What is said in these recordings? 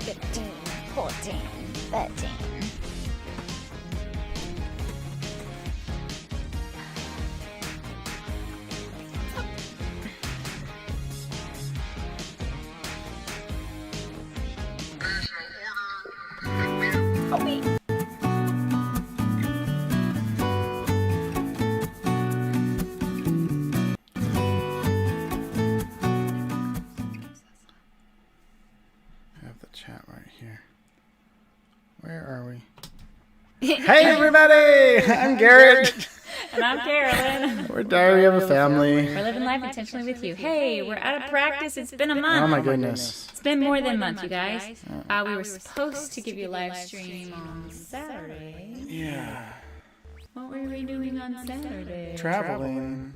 15, 14, 13. Oh, wait. Chat right here. Where are we? Hey everybody! I'm Garrett. And I'm Carolyn. We're Diary of a Family. We're living life intentionally with you. Hey, we're out of practice. It's been a month. Oh my goodness. It's been more than a month, you guys. We were supposed to give you a live stream on Saturday. Yeah. What were we doing on Saturday? Traveling.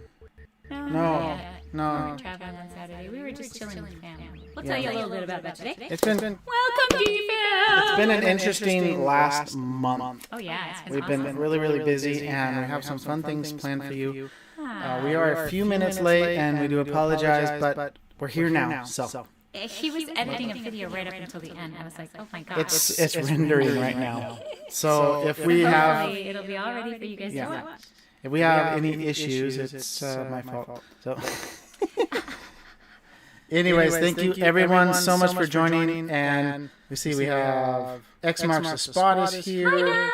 No. We weren't traveling on Saturday. We were just chilling with family. We'll tell you a little bit about that today. It's been Welcome to your It's been an interesting last month. Oh yeah, We've been really busy, and we have some fun things planned for you. We are a few minutes late, and we do apologize, but we're here now. So he was editing a video right up until the end. I was like, oh my god. it's rendering right now. So if we have, it'll be all ready for you guys to watch. if we have any issues, it's my fault. So. Anyways, thank you everyone so much for joining, and we see we have X Marks the Spot is here,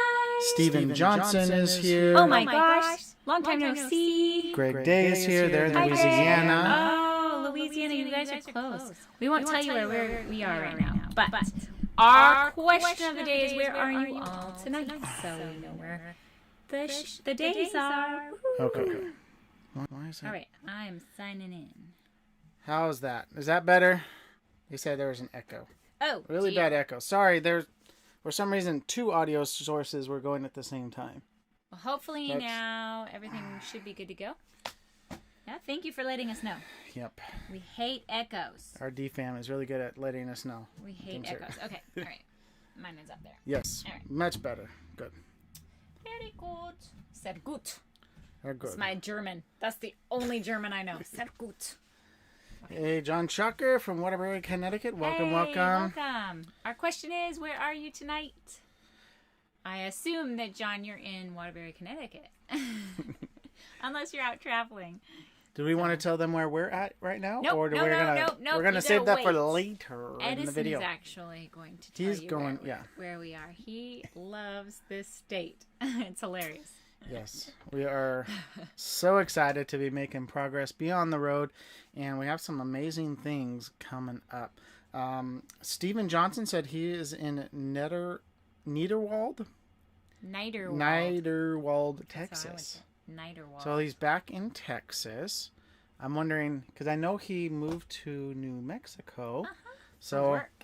Stephen Johnson is here, oh my gosh, long time no see. Greg Day is here, they're in Louisiana. Oh, Louisiana, you guys are close. We won't tell you where we are right now, but our question of the day is, where are you all tonight? So we know where the days are. Okay. Why is that? All right, I'm signing in. How is that? Is that better? You said there was an echo. Oh, really dear. bad echo. Sorry, there's for some reason 2 audio sources were going at the same time. Well, hopefully now everything should be good to go. Yeah, thank you for letting us know. Yep. We hate echoes. Our DFAM is really good at letting us know. We hate echoes. Okay, all right. Mine is up there. Yes. All right. Much better. Good. Very good. Sehr gut. Very good. It's my German. That's the only German I know. Sehr gut. Hey, John Chucker from Waterbury, Connecticut. Welcome, hey, welcome. Our question is, where are you tonight? I assume that, John, you're in Waterbury, Connecticut. Unless you're out traveling. Do we want to tell them where we're at right now? Nope, or we're gonna save that for later in the video. Edison's actually going to tell you where we are. He loves this state. It's hilarious. Yes, we are so excited to be making progress beyond the road, and we have some amazing things coming up. Stephen Johnson said he is in Niederwald, Texas. Niederwald. So he's back in Texas. I'm wondering, because I know he moved to New Mexico,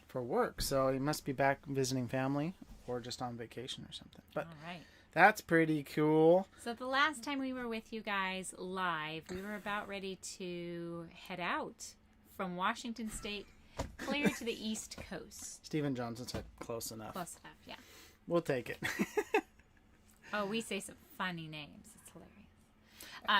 for work. So he must be back visiting family or just on vacation or something. But all right. That's pretty cool. So the last time we were with you guys live, we were about ready to head out from Washington State clear to the East Coast. Stephen Johnson said close enough. Close enough, yeah. We'll take it. Oh, we say some funny names. It's hilarious.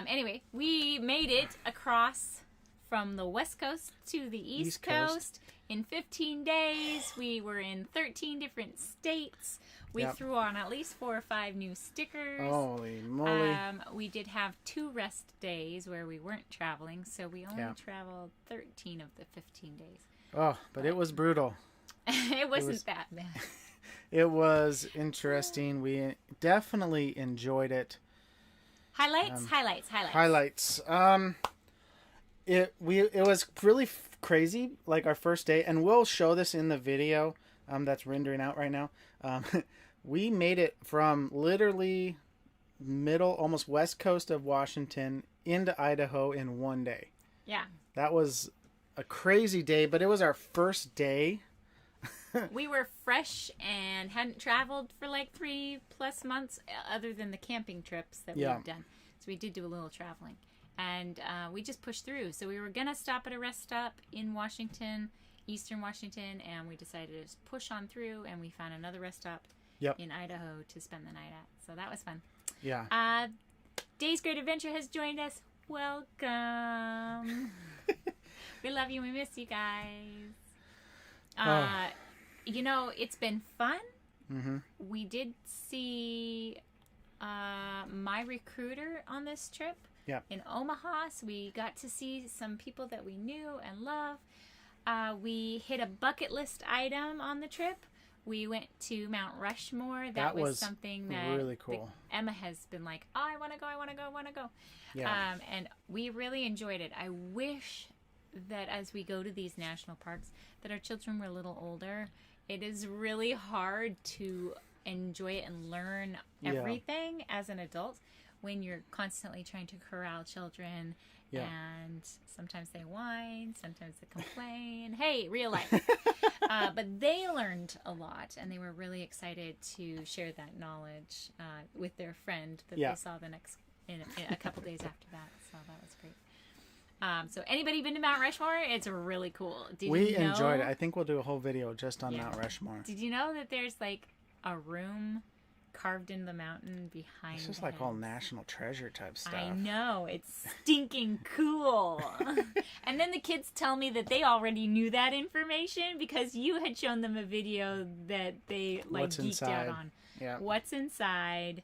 Anyway, we made it across from the West Coast to the East Coast. In 15 days. We were in 13 different states. We threw on at least 4 or 5 new stickers. Holy moly. We did have 2 rest days where we weren't traveling, so we only traveled 13 of the 15 days. Oh, but it was brutal. It wasn't that bad. It was interesting. We definitely enjoyed it. Highlights. It was really crazy, like our first day, and we'll show this in the video that's rendering out right now. We made it from literally middle, almost west coast of Washington into Idaho in 1 day. Yeah. That was a crazy day, but it was our first day. We were fresh and hadn't traveled for like 3+ months other than the camping trips that we've done. So we did do a little traveling. And we just pushed through. So we were going to stop at a rest stop in Washington, eastern Washington, and we decided to just push on through, and we found another rest stop in Idaho to spend the night at. So that was fun. Yeah. Day's Great Adventure has joined us. Welcome. We love you. We miss you guys. It's been fun. Mm-hmm. We did see My Recruiter on this trip in Omaha. So we got to see some people that we knew and love. We hit a bucket list item on the trip. We went to Mount Rushmore. That was something that really cool. Emma has been like, oh, I want to go. Yeah. And we really enjoyed it. I wish that as we go to these national parks that our children were a little older. It is really hard to enjoy it and learn everything as an adult when you're constantly trying to corral children. Yeah. And sometimes they whine, sometimes they complain. Hey, real life. But they learned a lot, and they were really excited to share that knowledge with their friend that they saw in a couple days after that. So that was great. So anybody been to Mount Rushmore? It's really cool. We enjoyed it. I think we'll do a whole video just on Mount Rushmore. Did you know that there's like a room carved in the mountain behind? This is like all national treasure type stuff. I know. It's stinking cool. And then the kids tell me that they already knew that information because you had shown them a video that they like geeked out on. Yeah. What's inside?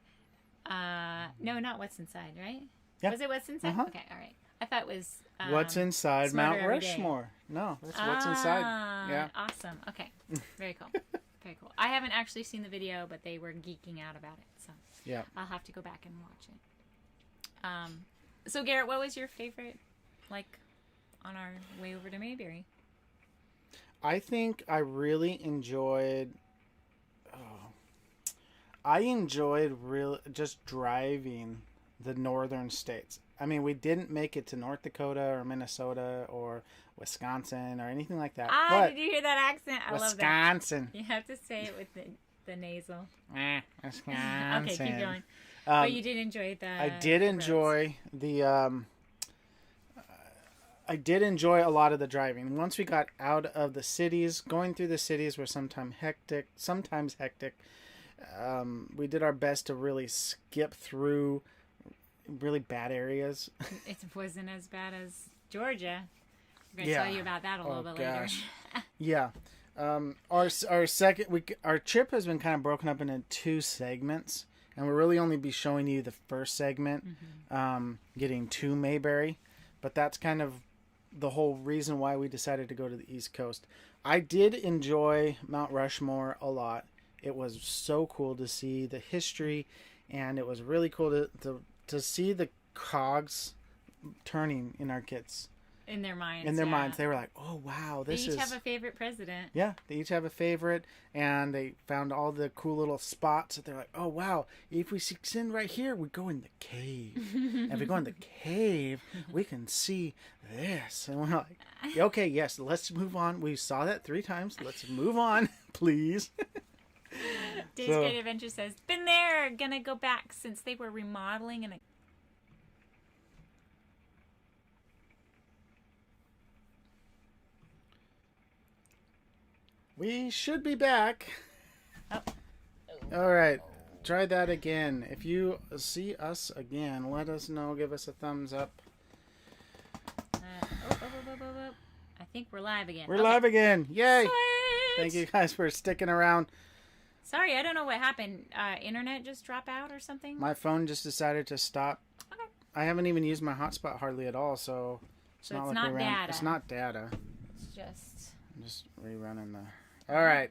No, not what's inside, right? Yeah. Was it what's inside? Uh-huh. Okay, all right. I thought it was what's inside Mount Rushmore. No, that's what's inside. Yeah. Awesome. Okay. Very cool. Very cool. I haven't actually seen the video, but they were geeking out about it, so yeah, I'll have to go back and watch it. So Garrett, what was your favorite, like, on our way over to Mayberry? I think I really enjoyed. I enjoyed just driving the northern states. I mean, we didn't make it to North Dakota or Minnesota or Wisconsin or anything like that. But did you hear that accent? I love that. Wisconsin. You have to say it with the nasal. Wisconsin. Okay, keep going. But you did enjoy the I did enjoy I did enjoy a lot of the driving. Once we got out of the cities, going through the cities were sometimes hectic. We did our best to really skip through really bad areas. It wasn't as bad as Georgia. I'm going to tell you about that a little bit later. Yeah. Our trip has been kind of broken up into 2 segments, and we'll really only be showing you the first segment, getting to Mayberry, but that's kind of the whole reason why we decided to go to the East Coast. I did enjoy Mount Rushmore a lot. It was so cool to see the history, and it was really cool to see the cogs turning in our kids. In their minds. In their minds. They were like, oh, wow. They each have a favorite president. Yeah, they each have a favorite. And they found all the cool little spots that they're like, oh, wow. If we send right here, we go in the cave. And if we go in the cave, we can see this. And we're like, okay, yes, let's move on. We saw that 3 times. Let's move on, please. Dave's Great Adventure says, been there, gonna go back since they were remodeling and we should be back. All right, try that again. If you see us again, let us know. Give us a thumbs up. I think we're live again. We're live again. Yay! Sweet. Thank you guys for sticking around. Sorry, I don't know what happened. Internet just drop out or something? My phone just decided to stop. Okay. I haven't even used my hotspot hardly at all, so it's not data. It's not data. It's just... I'm just rerunning the... All right.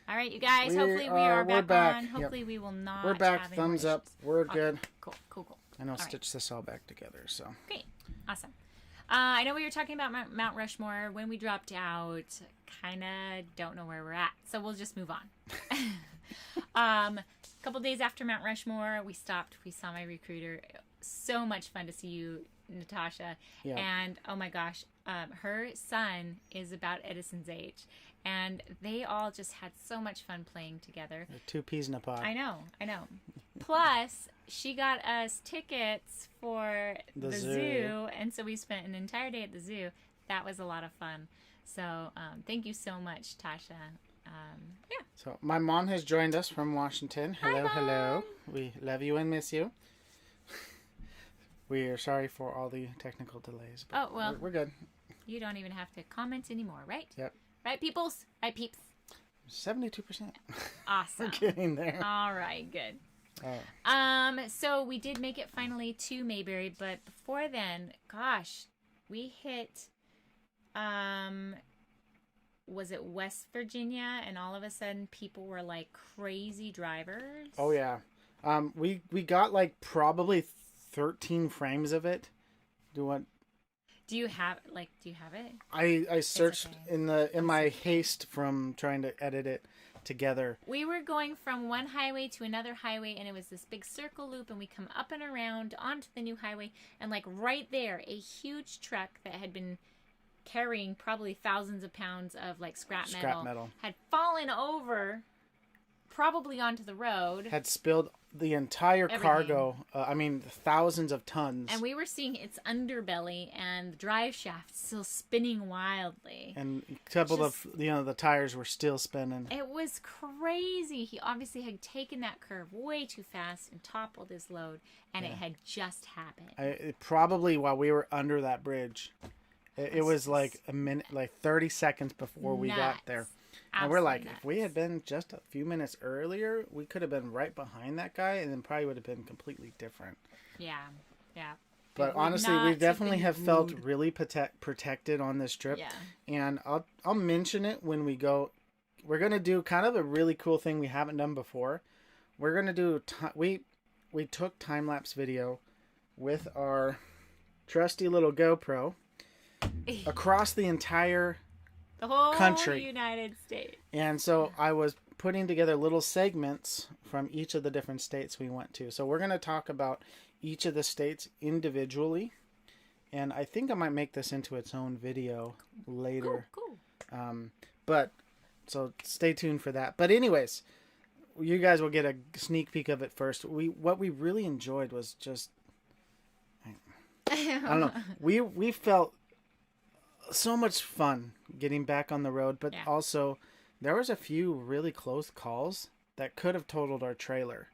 All right, you guys. Hopefully we are back on. Hopefully we will not. We're back. Thumbs up. We're good. Cool. And I'll stitch this all back together. So. Great. Awesome. I know we were talking about Mount Rushmore when we dropped out. Kind of don't know where we're at, so we'll just move on. A couple days after Mount Rushmore, we stopped. We saw My Recruiter. So much fun to see you, Natasha. Yeah. And oh my gosh, her son is about Edison's age. And they all just had so much fun playing together. 2 peas in a pod. I know. Plus, she got us tickets for the zoo. And so we spent an entire day at the zoo. That was a lot of fun. So thank you so much, Tasha. Yeah. So my mom has joined us from Washington. Hello. We love you and miss you. We are sorry for all the technical delays. But we're good. You don't even have to comment anymore, right? Yep. Right, peoples? Right, peeps? 72%. Awesome. We're getting there. All right, good. So we did make it finally to Mayberry, but before then, gosh, we hit, was it West Virginia? And all of a sudden people were like crazy drivers. Oh yeah. We got like probably 13 frames of it. Do you have it? I searched in my haste from trying to edit it together. We were going from one highway to another highway, and it was this big circle loop, and we come up and around onto the new highway, and like right there, a huge truck that had been carrying probably thousands of pounds of like scrap metal had fallen over, probably onto the road, had spilled the entire cargo. Thousands of tons. And we were seeing its underbelly and the drive shaft still spinning wildly. And a couple of the tires were still spinning. It was crazy. He obviously had taken that curve way too fast and toppled his load, and it had just happened. Probably while we were under that bridge. It was like a minute, like 30 seconds before we got there. And we're like, if we had been just a few minutes earlier, we could have been right behind that guy, and then probably would have been completely different. Yeah. But honestly, we definitely have felt really protected on this trip. Yeah. And I'll mention it when we go. We're going to do kind of a really cool thing we haven't done before. We're going to do, we took time-lapse video with our trusty little GoPro across the entire whole country, United States. And so I was putting together little segments from each of the different states we went to. So we're going to talk about each of the states individually, and I think I might make this into its own video later. Cool. But so stay tuned for that. But anyways, you guys will get a sneak peek of it first. What we really enjoyed was just, I don't know. We felt so much fun getting back on the road, but also there was a few really close calls that could have totaled our trailer.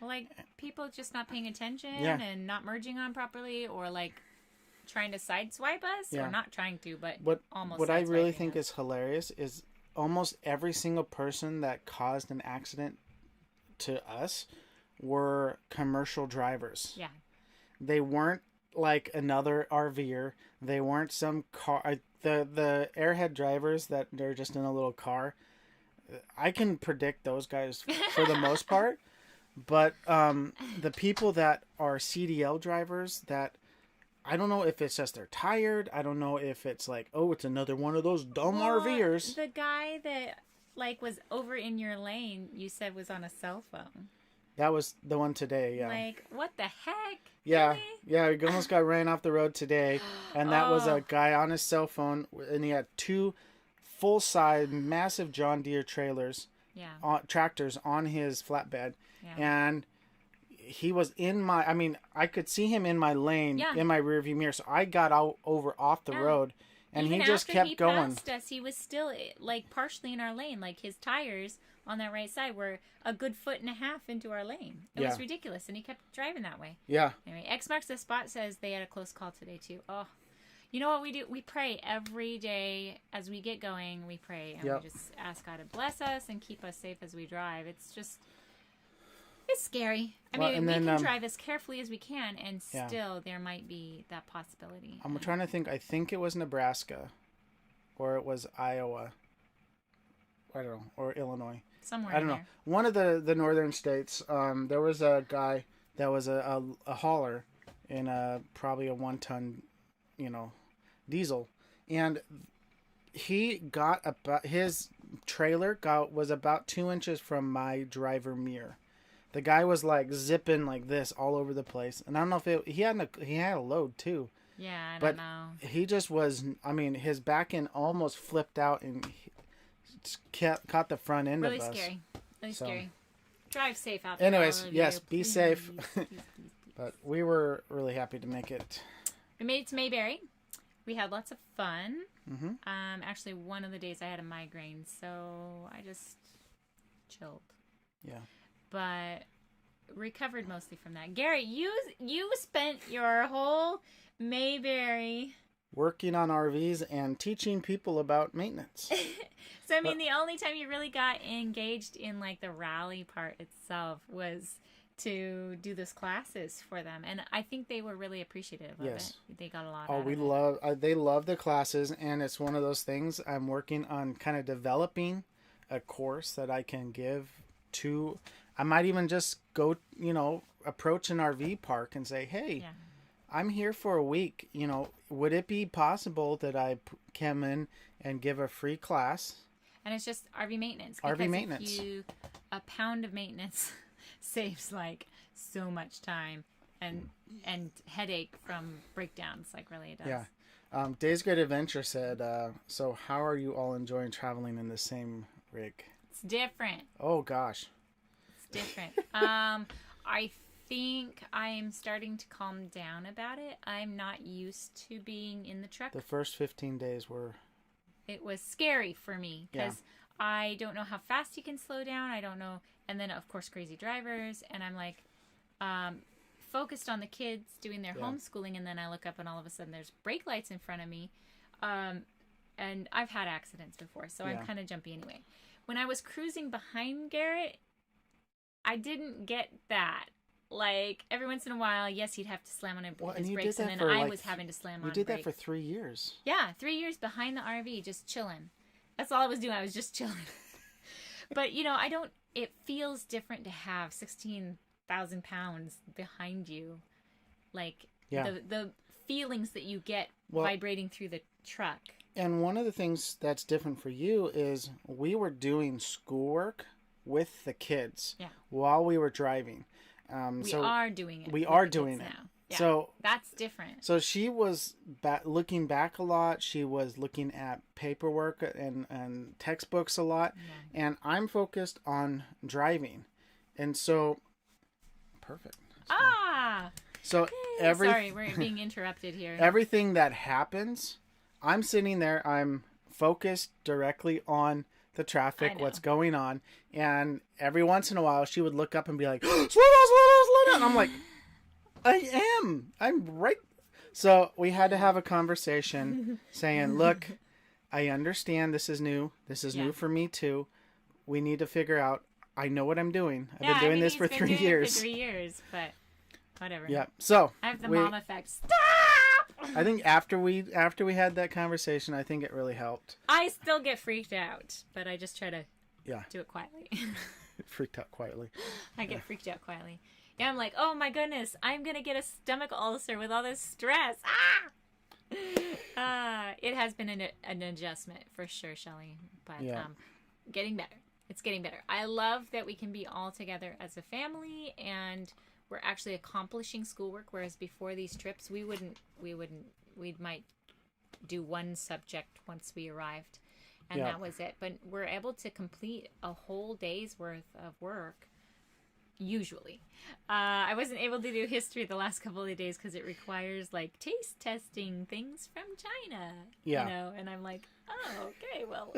Like people just not paying attention and not merging on properly, or like trying to sideswipe us, or not trying to, but almost. What I really think is hilarious is almost every single person that caused an accident to us were commercial drivers. Yeah. They weren't like another RVer. They weren't some car. The airhead drivers that they're just in a little car. I can predict those guys for the most part. But the people that are CDL drivers, that I don't know if it's just they're tired. I don't know if it's like, oh, it's another one of those dumb RVers. The guy that like was over in your lane, you said was on a cell phone. That was the one today, yeah. Like, what the heck? Yeah, really? Yeah, he almost got ran off the road today. And that was a guy on his cell phone, and he had two full-size, massive John Deere trailers, tractors on his flatbed. Yeah. And he was I could see him in my lane, in my rearview mirror, so I got off the road. And even he just kept going. Passed us, he was still like partially in our lane. Like his tires on that right side were a good 1.5 feet into our lane. It was ridiculous, and he kept driving that way. Yeah. Anyway, X marks the spot says they had a close call today too. Oh, you know what we do? We pray every day as we get going. We pray and we just ask God to bless us and keep us safe as we drive. It's scary. I mean, we can drive as carefully as we can, and still there might be that possibility. I'm trying to think. I think it was Nebraska, or it was Iowa. I don't know, or Illinois. Somewhere. I don't know. One of the northern states. There was a guy that was a hauler in probably a 1-ton, diesel, and he got about his trailer was about 2 inches from my driver mirror. The guy was like zipping like this all over the place, and I don't know if he had a load too. Yeah, I don't know. He just was. I mean, his back end almost flipped out and caught the front end of us. Really scary. Drive safe out there. Anyways, yes, be safe. Please. But we were really happy to make it. We made it to Mayberry. We had lots of fun. Mm-hmm. Actually, one of the days I had a migraine, so I just chilled. Yeah. But recovered mostly from that. Gary, you spent your whole Mayberry working on RVs and teaching people about maintenance. So, I mean, the only time you really got engaged in, like, the rally part itself was to do those classes for them. And I think they were really appreciative of it. They got a lot out of it. They love the classes, and it's one of those things I'm working on kind of developing a course that I can give to, I might even just go, approach an RV park and say, hey, I'm here for a week. Would it be possible that I come in and give a free class? And it's just RV maintenance. RV maintenance. A pound of maintenance saves like so much time and headache from breakdowns, like really it does. Yeah. Days Great Adventure said, so how are you all enjoying traveling in the same rig? It's different. Oh gosh. It's different. I think I'm starting to calm down about it. I'm not used to being in the truck. The first 15 days were... It was scary for me because I don't know how fast you can slow down. I don't know. And then, of course, crazy drivers. And I'm like focused on the kids doing their homeschooling. And then I look up and all of a sudden there's brake lights in front of me. And I've had accidents before, so I'm kind of jumpy anyway. When I was cruising behind Garrett, I didn't get that. Like, every once in a while, yes, he'd have to slam on his brakes, and then I was having to slam on brakes. You did that for 3 years. Yeah, 3 years behind the RV, just chilling. That's all I was doing. I was just chilling. But, it feels different to have 16,000 pounds behind you. Like, the feelings that you get vibrating through the truck. And one of the things that's different for you is we were doing schoolwork with the kids while we were driving. We are doing it. We are doing it now. Yeah, so that's different. So she was looking back a lot. She was looking at paperwork and textbooks a lot. Yeah. And I'm focused on driving. And so, perfect. So sorry, we're being interrupted here. Everything that happens, I'm sitting there. I'm focused directly on the traffic, what's going on, and every once in a while she would look up and be like, slow down. And I'm like, I'm right. So we had to have a conversation saying, look, I understand this is new. This is new for me too. We need to figure out, I know what I'm doing. I've been doing this for 3 years. For 3 years, but whatever. Yeah. So I have the mom effect. Stop! I think after we had that conversation, I think it really helped. I still get freaked out, but I just try to do it quietly. Freaked out quietly. I get freaked out quietly. Yeah, I'm like, oh my goodness, I'm going to get a stomach ulcer with all this stress. It has been an adjustment for sure, Shelley, but getting better. It's getting better. I love that we can be all together as a family, and we're actually accomplishing schoolwork, whereas before these trips we might do one subject once we arrived, and that was it. But we're able to complete a whole day's worth of work usually. I wasn't able to do history the last couple of days because it requires like taste testing things from China, and I'm like, oh, okay, well,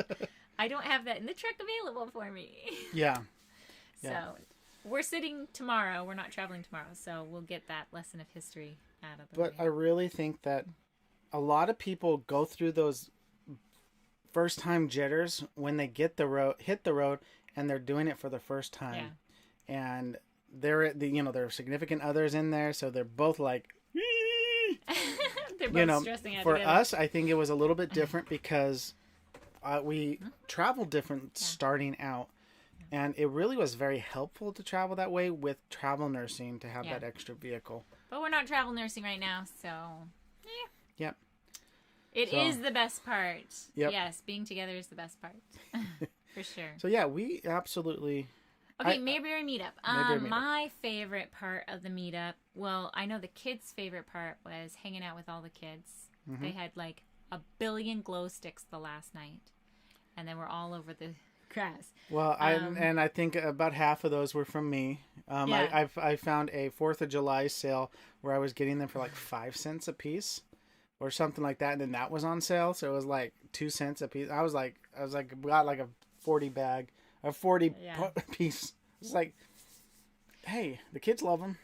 I don't have that in the truck available for me. So we're sitting tomorrow. We're not traveling tomorrow, so we'll get that lesson of history out of the way. But I really think that a lot of people go through those first-time jitters when they hit the road, and they're doing it for the first time. And there are significant others in there, so they're both like, they're both stressing out for together. us, I think it was a little bit different because we traveled different starting out. And it really was very helpful to travel that way with travel nursing to have that extra vehicle. But we're not travel nursing right now, so Yep. It is the best part. Yep. Yes, being together is the best part. For sure. So yeah, we absolutely... Okay, Mayberry meetup. My favorite part of the meetup, well, I know the kids' favorite part was hanging out with all the kids. Mm-hmm. They had like 1 billion glow sticks the last night, and they were all over the grass. Well, I think about half of those were from me. I found a 4th of July sale where I was getting them for like 5 cents a piece or something like that, and then that was on sale, so it was like 2 cents a piece. I was like got like a 40 bag. A 40 piece. It's like, hey, the kids love them.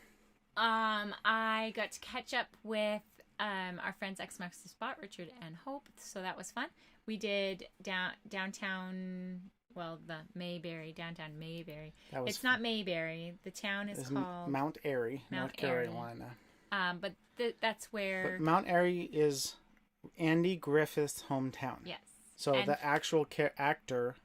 I got to catch up with our friends X Marks the Spot, Richard and Hope. So that was fun. We did downtown, well, the Mayberry, downtown Mayberry. It's not Mayberry. The town is called Mount Airy, North Carolina. But that's where... But Mount Airy is Andy Griffith's hometown. Yes. So the actual actor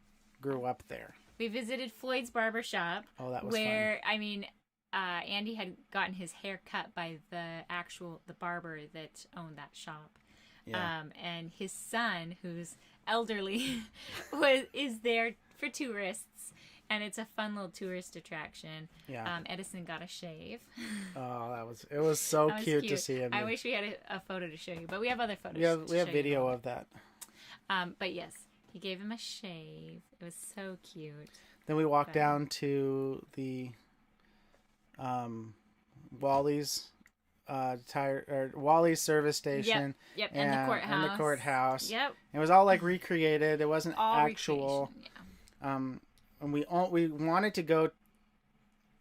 grew up there. We visited Floyd's Barber Shop. Oh, that was where, fun. I mean, Andy had gotten his hair cut by the barber that owned that shop. Yeah. And his son, who's elderly, is there for tourists. And it's a fun little tourist attraction. Yeah. Edison got a shave. Oh, it was so cute to see him. I wish we had a photo to show you, but we have other photos. We have video of that. But yes, he gave him a shave. It was so cute. Then we walked down to the Wally's Wally's service station. Yep. And the courthouse. Yep. It was all like recreated. It wasn't all actual. Yeah. And we wanted to go.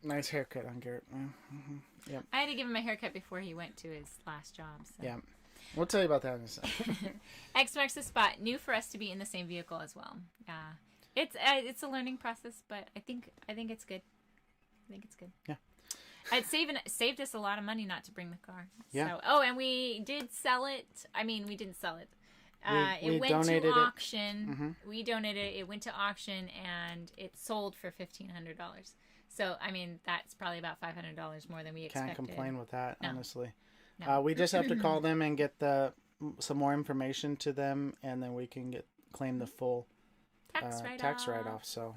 Nice haircut on Garrett. Mm-hmm. Yep. I had to give him a haircut before he went to his last job. So. Yeah. We'll tell you about that in a second. X Marks the Spot. New for us to be in the same vehicle as well. It's a learning process, but I think it's good. Yeah. It saved us a lot of money not to bring the car. Yeah. So, and we did sell it. I mean, we didn't sell it. We it went donated to auction. Mm-hmm. We donated it. It went to auction, and it sold for $1,500. So, I mean, that's probably about $500 more than we expected. Can't complain with that, honestly. No. We just have to call them and get some more information to them, and then we can claim the full tax write-off. So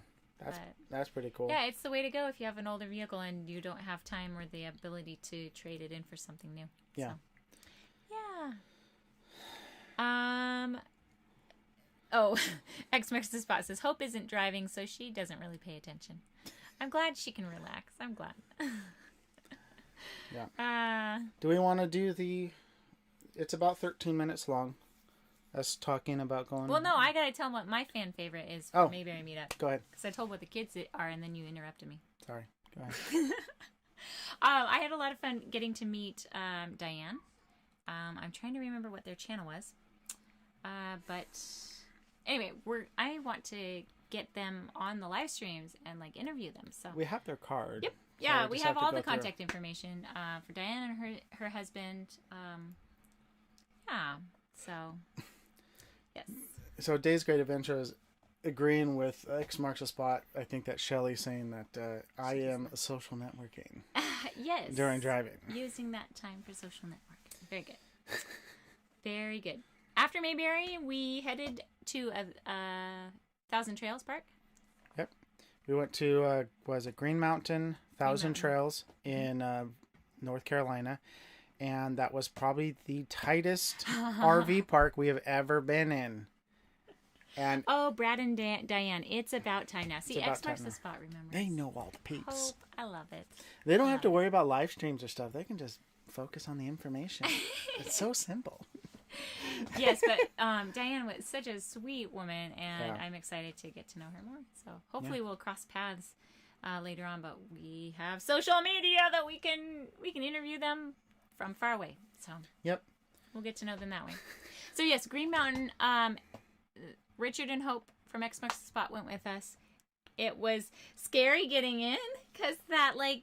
that's pretty cool. Yeah, it's the way to go if you have an older vehicle and you don't have time or the ability to trade it in for something new. Yeah. So, yeah. Oh, X Marks the Spot says Hope isn't driving, so she doesn't really pay attention. I'm glad she can relax. I'm glad. Yeah. Do we want to do it's about 13 minutes long. Us talking about going. Well, no, I gotta tell them what my fan favorite is for Mayberry Meetup. Go ahead. Because I told what the kids are, and then you interrupted me. Sorry. Go ahead. I had a lot of fun getting to meet Diane. I'm trying to remember what their channel was. But anyway, I want to get them on the live streams and like interview them. So we have their card. Yep. Yeah, we have all the contact information for Diane and her husband. Yeah. So yes. So Day's Great Adventure is agreeing with X Marks the Spot. I think that Shelly's saying that I am social networking. Yes. During driving. Using that time for social networking. Very good. Very good. After Mayberry, we headed to a Thousand Trails Park. Yep. We went to Green Mountain Thousand Trails in North Carolina, and that was probably the tightest RV park we have ever been in. And Brad and Diane, it's about time now. See, X Marks the Spot, remember? They know all the peeps. Hope, I love it. They don't have to worry about live streams or stuff. They can just focus on the information. It's so simple. Yes, but Diane was such a sweet woman, and I'm excited to get to know her more. So hopefully we'll cross paths later on. But we have social media that we can interview them from far away. So yep, we'll get to know them that way. So yes, Green Mountain. Richard and Hope from X Marks the Spot went with us. It was scary getting in because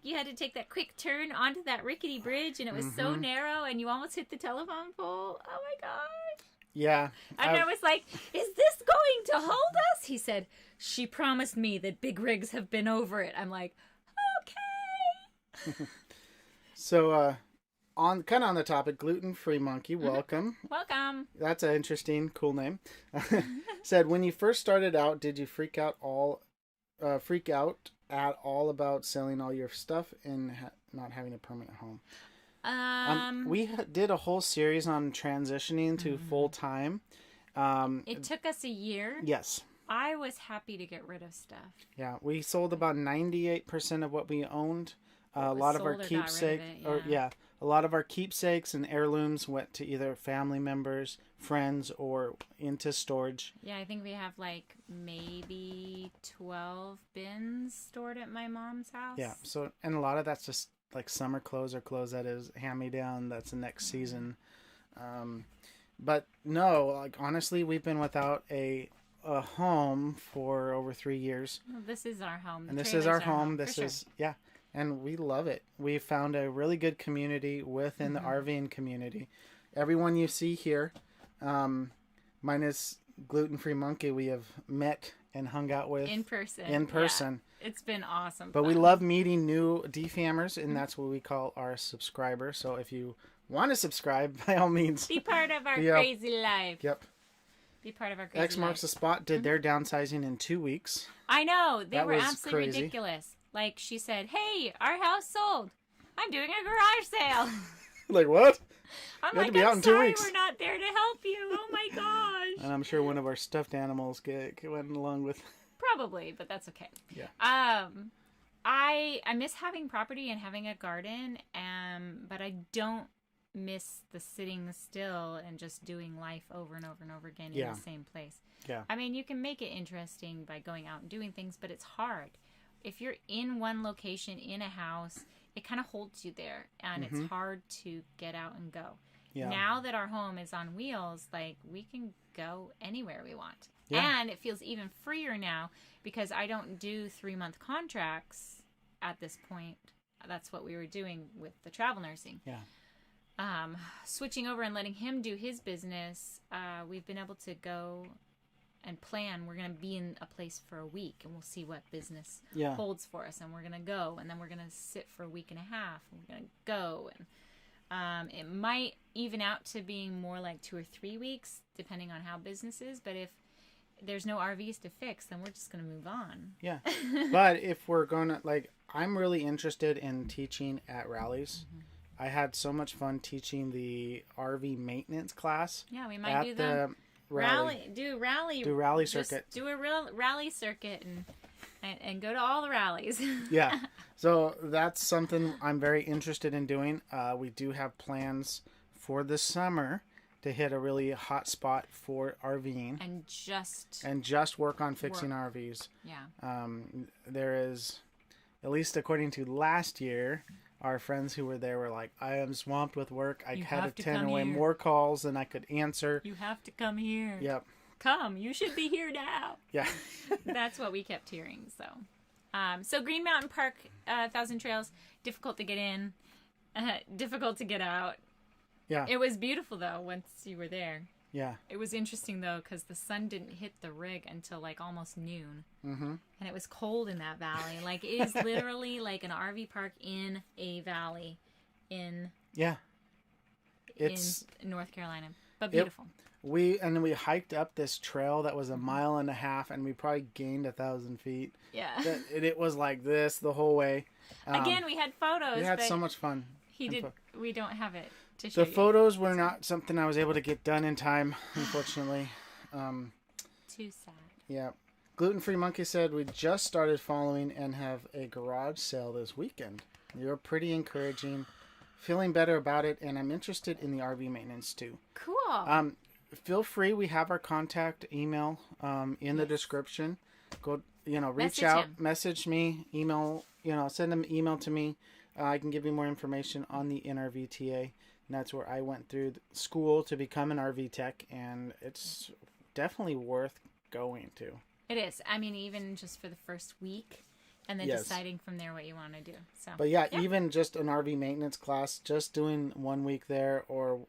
you had to take that quick turn onto that rickety bridge, and it was so narrow, and you almost hit the telephone pole. Oh my gosh! Yeah, and I was like, "Is this going to hold us?" He said, "She promised me that big rigs have been over it." I'm like, "Okay." So, on the topic, gluten-free monkey, welcome. Welcome. That's an interesting, cool name. Said, when you first started out, did you freak out at all about selling all your stuff and not having a permanent home? We did a whole series on transitioning to full-time. It took us a year. Yes. I was happy to get rid of stuff. Yeah, we sold about 98% of what we owned. A lot of our keepsakes, a lot of our keepsakes and heirlooms went to either family members, friends, or into storage. Yeah, I think we have maybe 12 bins stored at my mom's house. Yeah, and a lot of that's just like summer clothes or clothes that is hand-me-down. That's the next season. But no, like honestly, we've been without a home for over 3 years. Well, this is our home. And this is our home. This is, yeah. And we love it. We found a really good community within the RVing community. Everyone you see here, minus Gluten-Free Monkey, we have met and hung out with. In person. Yeah. It's been awesome. But we love meeting new DFAMers, and that's what we call our subscribers. So if you want to subscribe, by all means. Be part of our crazy life. Yep. Be part of our crazy X Marks the Spot did their downsizing in 2 weeks. I know. They That were was absolutely crazy. ridiculous. Like, she said, hey, our house sold. I'm doing a garage sale. Like, what? I'm You had like, to be out I'm in 2 sorry weeks. we're not there to help you. Oh, my gosh. And I'm sure one of our stuffed animals went along with. Probably, but that's okay. Yeah. I miss having property and having a garden, but I don't miss the sitting still and just doing life over and over and over again in the same place. Yeah. I mean, you can make it interesting by going out and doing things, but it's hard. If you're in one location in a house, it kind of holds you there, and it's hard to get out and go. Yeah. Now that our home is on wheels, like, we can go anywhere we want. Yeah. And it feels even freer now because I don't do 3-month contracts at this point. That's what we were doing with the travel nursing. Yeah. Switching over and letting him do his business, we've been able to go and plan. We're going to be in a place for a week, and we'll see what business holds for us. And we're going to go, and then we're going to sit for a week and a half, and we're going to go. And it might even out to being more like 2 or 3 weeks, depending on how business is. But if there's no RVs to fix, then we're just going to move on. Yeah. But if we're going to, like, I'm really interested in teaching at rallies. I had so much fun teaching the RV maintenance class. Yeah, we might do the rally circuit. Do a real rally circuit and go to all the rallies. Yeah. So that's something I'm very interested in doing. We do have plans for the summer to hit a really hot spot for RVing. And just work on fixing RVs. Yeah. There is, at least according to last year, our friends who were there were like, I am swamped with work. I had to attend away more calls than I could answer. You have to come here. Yep. Come. You should be here now. Yeah. That's what we kept hearing. So Green Mountain Park, 1,000 Trails, difficult to get in, difficult to get out. Yeah. It was beautiful, though, once you were there. Yeah. It was interesting, though, because the sun didn't hit the rig until, like, almost noon. And it was cold in that valley. Like, it is literally like an RV park in a valley in North Carolina. But beautiful. We hiked up this trail that was 1.5 miles, and we probably gained 1,000 feet. Yeah. It was like this the whole way. Again, we had photos. We had so much fun. We don't have it to show you. The photos were not something I was able to get done in time, unfortunately. Too sad. Yeah. Gluten-Free Monkey said we just started following and have a garage sale this weekend. You're pretty encouraging. Feeling better about it, and I'm interested in the RV maintenance too. Cool. Feel free. We have our contact email in the description. Go, reach out, message me, email, send an email to me. I can give you more information on the NRVTA. And that's where I went through school to become an RV tech, and it's definitely worth going to. It is. I mean, even just for the first week, and then deciding from there what you want to do. So. But even just an RV maintenance class, just doing 1 week there, or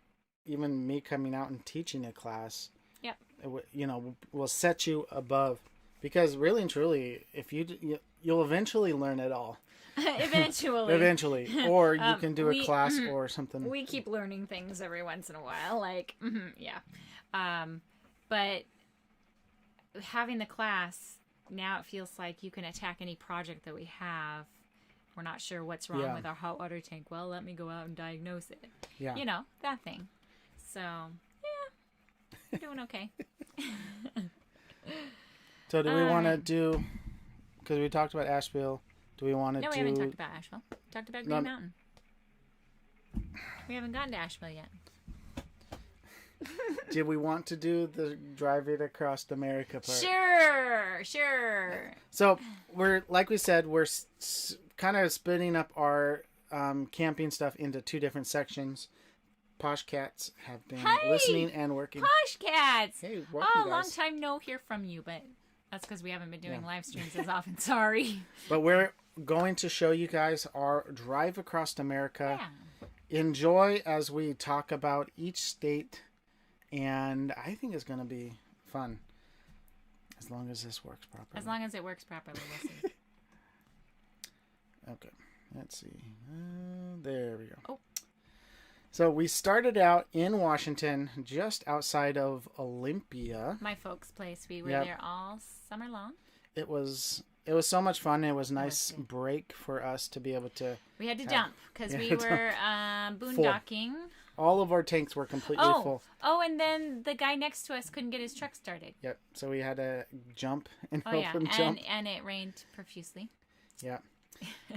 even me coming out and teaching a class, will set you above. Because really and truly, if you'll eventually learn it all. Eventually. Or you can do a class or something. We keep learning things every once in a while. Like, but having the class, now it feels like you can attack any project that we have. We're not sure what's wrong with our hot water tank. Well, let me go out and diagnose it. Yeah. That thing. So, we're doing okay. So do we want to do, because we talked about Asheville, do we want to do... No, we haven't talked about Asheville. We talked about Green Mountain. We haven't gotten to Asheville yet. Did we want to do the drive it across America part? Sure. So like we said, we're kind of splitting up our camping stuff into 2 different sections. Posh Cats have been Hey! listening and working. Posh Cats! Hey, welcome, Oh, guys. long time no hear from you, but that's because we haven't been doing live streams as often. Sorry. But we're going to show you guys our drive across America. Yeah. Enjoy as we talk about each state, and I think it's going to be fun. As long as this works properly. As long as it works properly, we'll see. Okay, let's see. There we go. Oh. So we started out in Washington, just outside of Olympia. My folks' place. We were Yep. there all summer long. It was so much fun. It was a nice break for us to be able to. We had to dump because we dump. were boondocking. All of our tanks were completely full. Oh, and then the guy next to us couldn't get his truck started. Yep. So we had to jump and Oh help yeah, him jump. and it rained profusely. Yeah.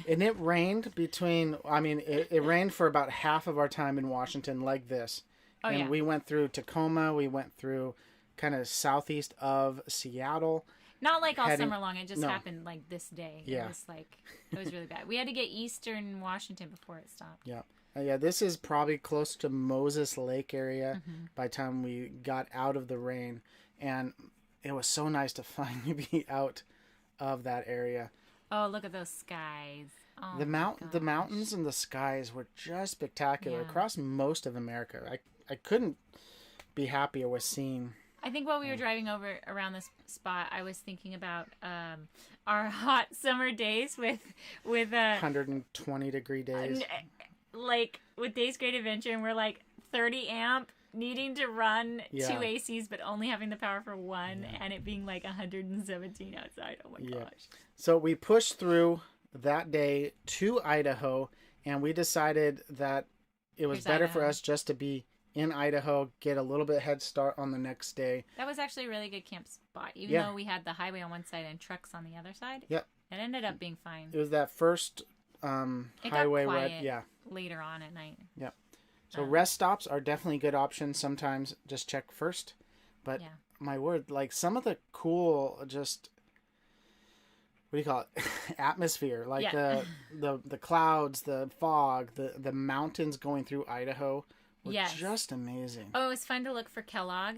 And it rained it rained for about half of our time in Washington like this. Oh, and yeah. we went through Tacoma. We went through kind of southeast of Seattle. Not like all summer long. It just no. happened like this day. Yeah. It was really bad. We had to get eastern Washington before it stopped. Yeah. Yeah, this is probably close to Moses Lake area by the time we got out of the rain. And it was so nice to finally be out of that area. Oh, look at those skies. Oh, The mountains and the skies were just spectacular across most of America. I couldn't be happier with seeing. I think while we were driving around this spot, I was thinking about our hot summer days with 120-degree days. Like with Days Great Adventure, and we're like 30 amp, needing to run two ACs, but only having the power for one, and it being like 117 outside. Oh my gosh. So we pushed through that day to Idaho, and we decided that it was better for us just to be in Idaho, get a little bit head start on the next day. That was actually a really good camp spot, even though we had the highway on one side and trucks on the other side. Yep. It ended up being fine. It was that first highway quiet later on at night. Yep. So rest stops are definitely a good option. Sometimes just check first. But my word, like some of the cool just what do you call it? Atmosphere. Like the clouds, the fog, the mountains going through Idaho were just amazing. Oh, it was fun to look for Kellogg.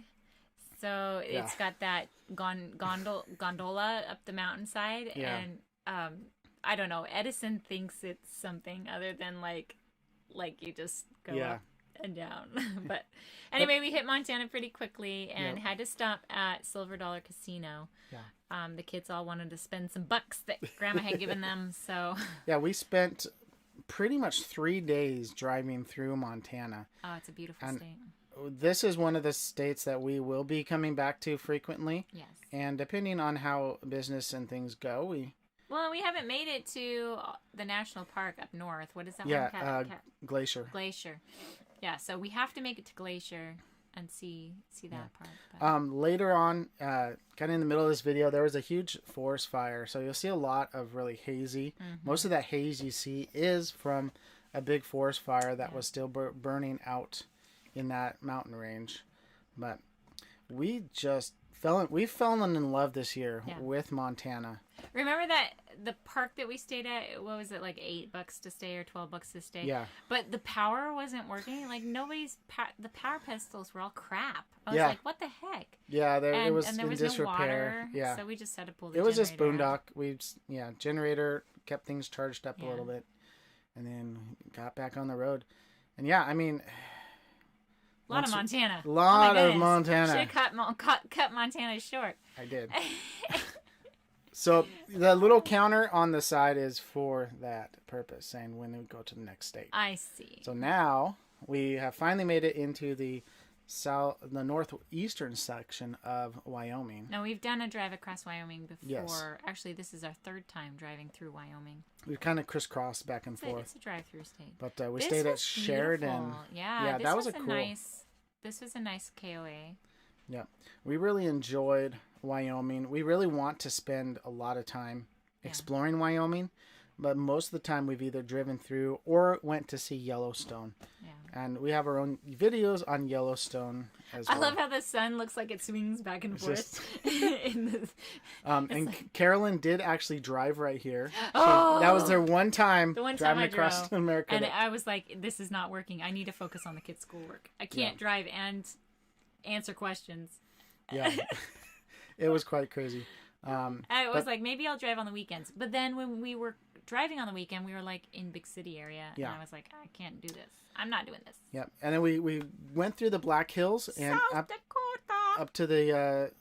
So it's got that gondola up the mountainside, and I don't know. Edison thinks it's something other than like you just go up and down. But anyway, we hit Montana pretty quickly and had to stop at Silver Dollar Casino. Yeah. The kids all wanted to spend some bucks that Grandma had given them. So yeah, we spent pretty much 3 days driving through Montana. Oh, it's a beautiful state. This is one of the states that we will be coming back to frequently. Yes. And depending on how business and things go, we haven't made it to the national park up north. What is that one? Glacier. Glacier. Yeah, so we have to make it to Glacier and see that part. But. Later on, kind of in the middle of this video, there was a huge forest fire. So you'll see a lot of really hazy. Most of that haze you see is from a big forest fire that was still burning out in that mountain range. But we just we've fallen in love this year with Montana. Remember that the park that we stayed at, what was it, like $8 to stay or $12 to stay? Yeah. But the power wasn't working. Like the power pedestals were all crap. I was like, what the heck? Yeah, it was and there in was disrepair. No water, yeah. So we just had to pull the generator. It was just boondock. Generator kept things charged up a little bit, and then got back on the road. And a lot of Montana. A lot of Montana. Should have cut Montana short. I did. So the little counter on the side is for that purpose, saying when we go to the next state. I see. So now we have finally made it into the northeastern section of Wyoming. Now we've done a drive across Wyoming before. Yes. Actually, this is our third time driving through Wyoming. We've kind of crisscrossed back and forth. It's a drive-through state. But we stayed at Sheridan. Beautiful. Yeah, that was This was a nice KOA. Yeah, we really enjoyed Wyoming. We really want to spend a lot of time exploring Wyoming, but most of the time we've either driven through or went to see Yellowstone. Yeah. And we have our own videos on Yellowstone as well. I love how the sun looks like it swings back and forth. And Carolyn did actually drive right here. Oh! That was her one time The one time driving I across drove, America. and I was like, this is not working. I need to focus on the kids' schoolwork. I can't drive and answer questions. Yeah. It was quite crazy. I was like, maybe I'll drive on the weekends. But then when we were driving on the weekend, we were like in big city area. Yeah. And I was like, I can't do this. I'm not doing this. Yep. And then we went through the Black Hills and South Dakota. up to the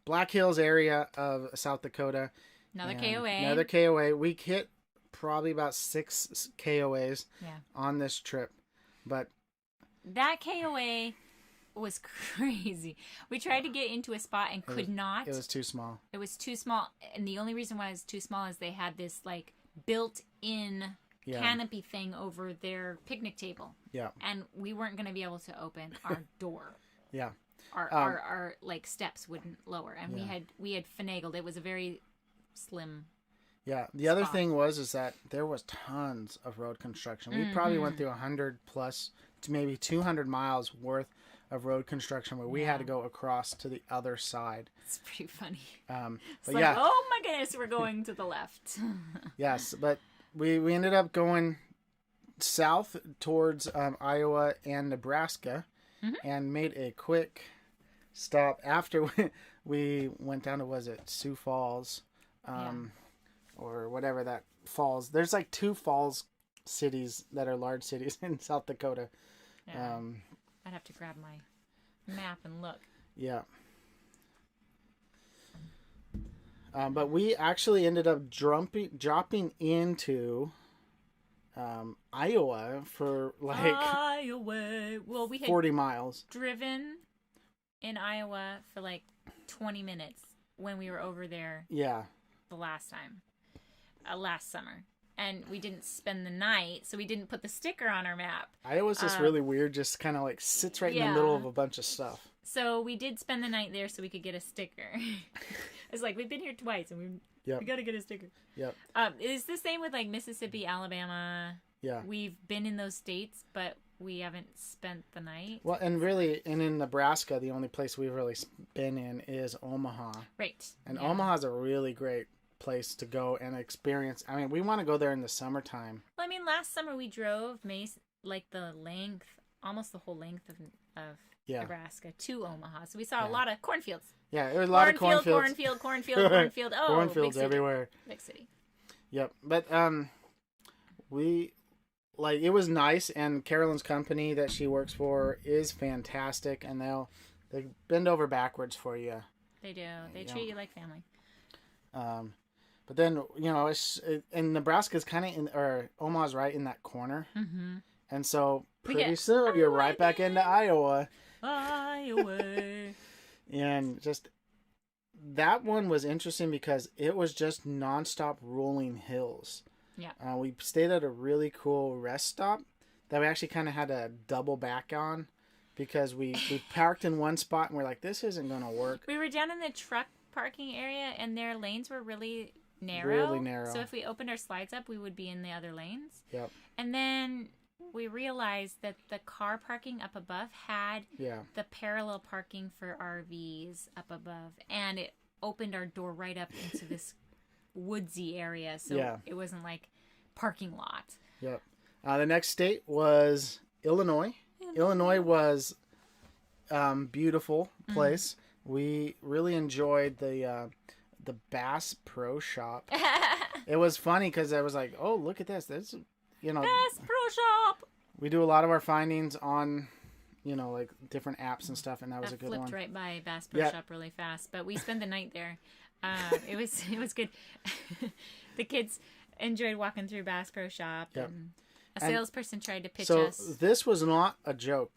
Black Hills area of South Dakota. Another KOA. Another KOA. We hit probably about 6 KOAs on this trip. But that KOA was crazy. We tried to get into a spot and could not. It was too small. It was too small. And the only reason why it was too small is they had this like built-in canopy thing over their picnic table. Yeah. And we weren't going to be able to open our door. Yeah. Our like steps wouldn't lower. And we had finagled. It was a very slim The other thing is that there was tons of road construction. We probably went through 100 plus to maybe 200 miles worth of road construction where we had to go across to the other side. It's pretty funny. But like, oh my goodness, we're going to the left. Yes, but we ended up going south towards Iowa and Nebraska and made a quick stop after we went down to, was it Sioux Falls or whatever that falls. There's like 2 falls cities that are large cities in South Dakota. Yeah. I'd have to grab my map and look. Yeah. But we actually ended up dropping into Iowa for like Well, we had 40 miles. Driven in Iowa for like 20 minutes when we were over there. Yeah. The last time. Last summer. And we didn't spend the night, so we didn't put the sticker on our map. Iowa's just really weird, just kind of like sits right in the middle of a bunch of stuff. So we did spend the night there so we could get a sticker. It's like, we've been here twice, and we got to get a sticker. Yep. It's the same with like Mississippi, Alabama. Yeah. We've been in those states, but we haven't spent the night. Well, and really, in Nebraska, the only place we've really been in is Omaha. Right. And Omaha's a really great place to go and experience. I mean, we want to go there in the summertime. Well, I mean, last summer we drove like the length, almost the whole length of Nebraska to Omaha. So we saw a lot of cornfields. Yeah, there was a lot of cornfields. Cornfield. Oh, cornfields everywhere. Big city. Yep. But we it was nice, and Carolyn's company that she works for is fantastic, and they bend over backwards for you. They do. They treat you like family. But then, and Nebraska's kind of or Omaha's right in that corner. Mm-hmm. And so pretty soon you're right back into Iowa. And just that one was interesting because it was just nonstop rolling hills. Yeah. We stayed at a really cool rest stop that we actually kind of had to double back on because we parked in one spot and we're like, this isn't going to work. We were down in the truck parking area and their lanes were really narrow. Really narrow. So if we opened our slides up, we would be in the other lanes. Yep. And then we realized that the car parking up above had the parallel parking for RVs up above. And it opened our door right up into this woodsy area. So it wasn't like parking lot. Yep. The next state was Illinois. Illinois was beautiful place. We really enjoyed the Bass Pro Shop. It was funny because I was like, "Oh, look at this! There's, Bass Pro Shop." We do a lot of our findings on, like different apps and stuff, and that was a good one. Flipped right by Bass Pro Shop really fast, but we spent the night there. It was good. The kids enjoyed walking through Bass Pro Shop. Yep. And a salesperson tried to pitch us. So this was not a joke.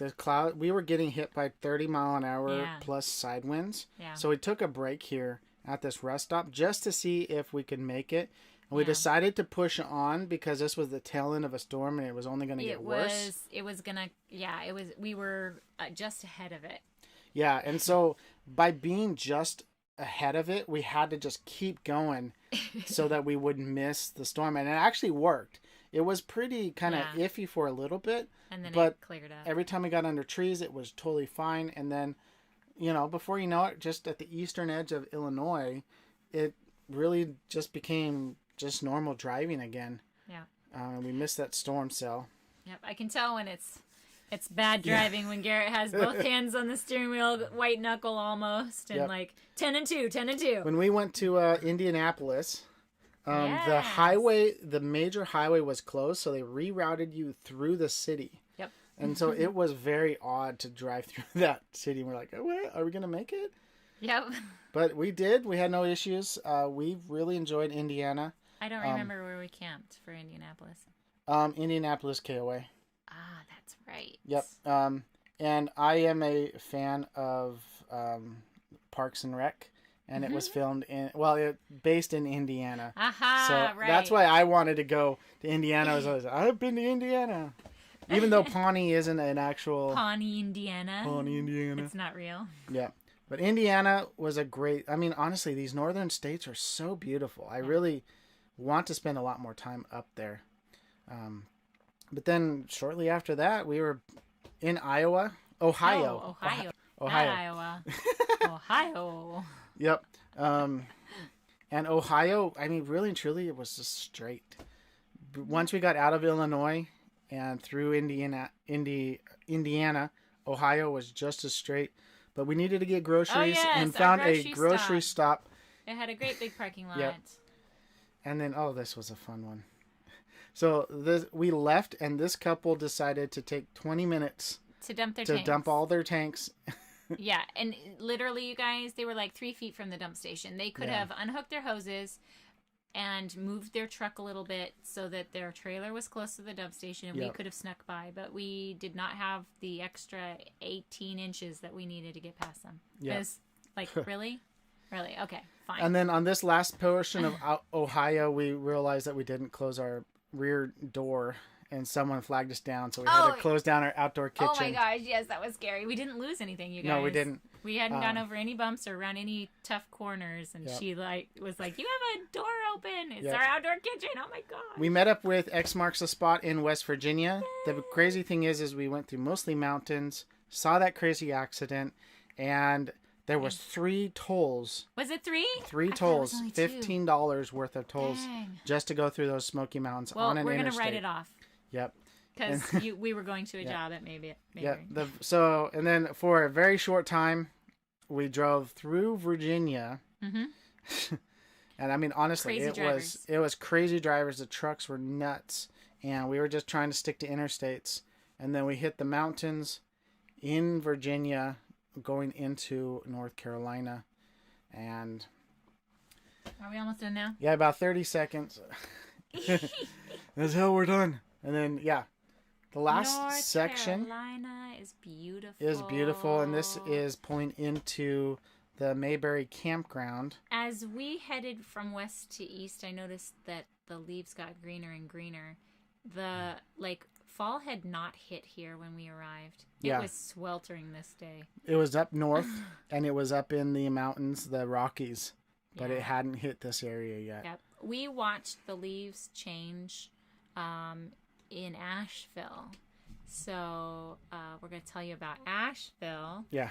We were getting hit by 30-mile-an-hour plus side winds. Yeah. So we took a break here at this rest stop just to see if we could make it. And we decided to push on because this was the tail end of a storm and it was only going to get worse. We were just ahead of it. Yeah. And so by being just ahead of it. We had to just keep going so that we wouldn't miss the storm. And it actually worked. It was pretty kind of iffy for a little bit. And then but it cleared up. Every time we got under trees, it was totally fine. And then, before you know it, just at the eastern edge of Illinois, it really just became just normal driving again. Yeah. We missed that storm cell. Yep. I can tell when it's bad driving when Garrett has both hands on the steering wheel, white knuckle almost, and like 10 and 2, 10 and 2. When we went to Indianapolis, the major highway was closed, so they rerouted you through the city. Yep. And so it was very odd to drive through that city. We're like, oh, wait, are we going to make it? Yep. But we did. We had no issues. We really enjoyed Indiana. I don't remember where we camped for Indianapolis. Indianapolis Koa. Ah, that's right. Yep. And I am a fan of Parks and Rec, and it was filmed based in Indiana. Aha, so right. that's why I wanted to go to Indiana. I've been to Indiana. Even though Pawnee isn't an actual... Pawnee, Indiana. It's not real. Yeah. But Indiana was honestly, these northern states are so beautiful. I really want to spend a lot more time up there. But then shortly after that, we were in Ohio. Ohio. Not Iowa. Ohio. Yep. And Ohio, really and truly, it was just straight. Once we got out of Illinois and through Indiana, Ohio was just as straight. But we needed to get groceries and found a grocery stop. It had a great big parking lot. Yep. And then, this was a fun one. So we left, and this couple decided to take 20 minutes to dump dump all their tanks. Yeah, and literally, you guys, they were like 3 feet from the dump station. They could have unhooked their hoses and moved their truck a little bit so that their trailer was close to the dump station, and we could have snuck by. But we did not have the extra 18 inches that we needed to get past them. Yeah. Really? Really? Okay, fine. And then on this last portion of Ohio, we realized that we didn't close our rear door, and someone flagged us down, so we had to close down our outdoor kitchen. Oh my gosh, yes, that was scary. We didn't lose anything, you guys. No, we didn't. We hadn't gone over any bumps or around any tough corners, and she was like, "You have a door open. It's our outdoor kitchen." Oh my god. We met up with X Marks the Spot in West Virginia. Yay. The crazy thing is we went through mostly mountains, saw that crazy accident, and there was 3 tolls. Was it 3? 3 tolls, $15 worth of tolls just to go through those Smoky Mountains on an interstate. We're gonna write it off. Yep. Because we were going to a job at Mayberry. Yeah. And then for a very short time, we drove through Virginia. Mm-hmm. And honestly, it was crazy drivers. The trucks were nuts, and we were just trying to stick to interstates. And then we hit the mountains in Virginia, going into North Carolina, and are we almost done now? Yeah, about 30 seconds. That's how we're done. And then the last section North Carolina is beautiful, and this is pulling into the Mayberry Campground. As we headed from west to east, I noticed that the leaves got greener and greener. The fall had not hit here when we arrived. It was sweltering this day. It was up north, and it was up in the mountains, the Rockies, but it hadn't hit this area yet. Yep. We watched the leaves change in Asheville. So we're going to tell you about Asheville. Yeah.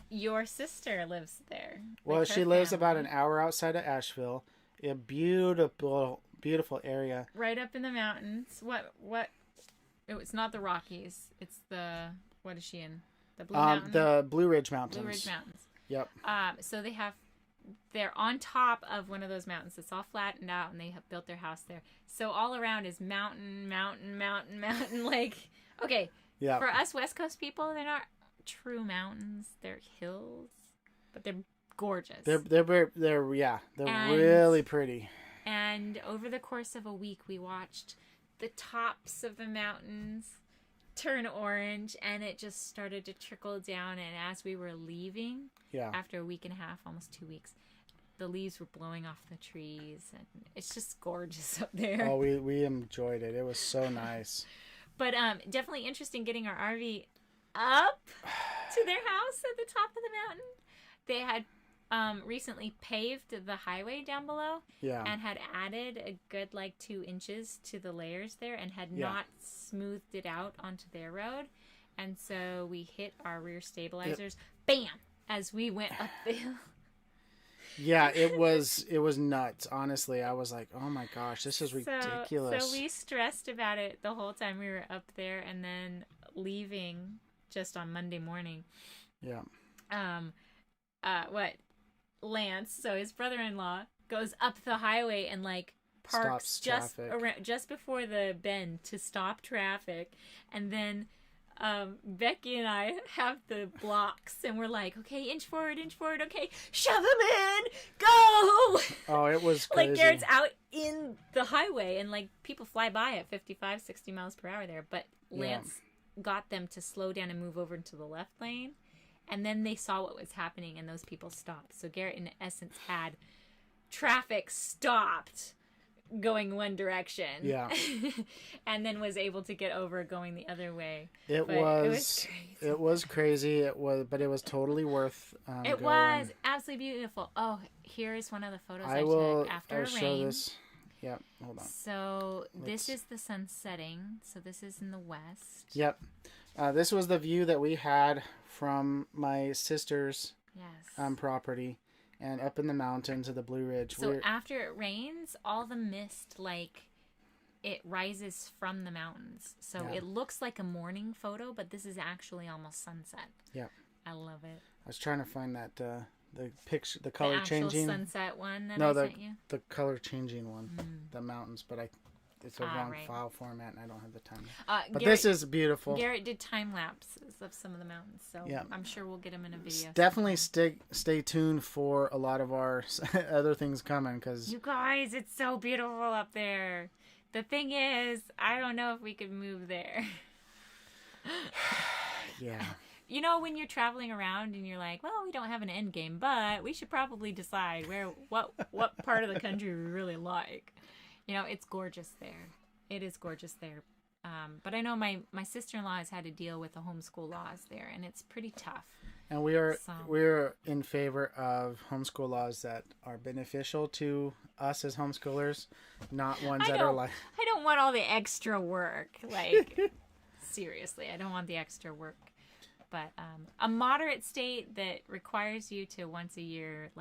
Your sister lives there. Well, she lives about an hour outside of Asheville. A beautiful area. Right up in the mountains. What? It's not the Rockies. It's what is she in? The Blue Mountains? The Blue Ridge Mountains. Blue Ridge Mountains. Yep. So they're on top of one of those mountains. It's all flattened out, and they have built their house there. So all around is mountain. Okay. Yeah. For us West Coast people, they're not true mountains. They're hills, but they're gorgeous. They're really pretty. And over the course of a week, we watched the tops of the mountains turn orange, and it just started to trickle down. And as we were leaving, after a week and a half, almost 2 weeks, the leaves were blowing off the trees, and it's just gorgeous up there. Oh, we enjoyed it. It was so nice. But definitely interesting getting our RV up to their house at the top of the mountain. They had recently paved the highway down below and had added a good 2 inches to the layers there and had not smoothed it out onto their road. And so we hit our rear stabilizers, bam, as we went up the hill. Yeah, it was nuts. Honestly, I was like, oh my gosh, this is ridiculous. So we stressed about it the whole time we were up there, and then leaving just on Monday morning. Yeah. Lance, so his brother-in-law, goes up the highway and parks just before the bend to stop traffic, and then Becky and I have the blocks, and we're like, okay, inch forward, okay, shove him in, go! Oh, it was crazy. Garrett's out in the highway, and people fly by at 55, 60 miles per hour there, but Lance got them to slow down and move over into the left lane. And then they saw what was happening, and those people stopped. So Garrett, in essence, had traffic stopped going one direction. Yeah. And then was able to get over going the other way. It was crazy. But it was totally worth it going. Was absolutely beautiful. Oh, here's one of the photos I took after rain. Show this. Yep, hold on. So this is the sun setting. So this is in the west. Yep. This was the view that we had from my sister's property and up in the mountains of the Blue Ridge. So after it rains, all the mist, it rises from the mountains. So it looks like a morning photo, but this is actually almost sunset. Yeah. I love it. I was trying to find that, the picture, the color changing. The sunset one that I sent you? The color changing one, the mountains, but it's a wrong file format, and I don't have the time. But Garrett, this is beautiful. Garrett did time lapses of some of the mountains, so I'm sure we'll get them in a video. Definitely stay tuned for a lot of our other things coming, because you guys, it's so beautiful up there. The thing is, I don't know if we could move there. Yeah. You know, when you're traveling around and you're like, well, we don't have an end game, but we should probably decide what part of the country we really like. You know, it's gorgeous there. It is gorgeous there. But I know my sister-in-law has had to deal with the homeschool laws there, and it's pretty tough. And we're in favor of homeschool laws that are beneficial to us as homeschoolers, not ones that are I don't want all the extra work. Seriously, I don't want the extra work. But a moderate state that requires you to once a year,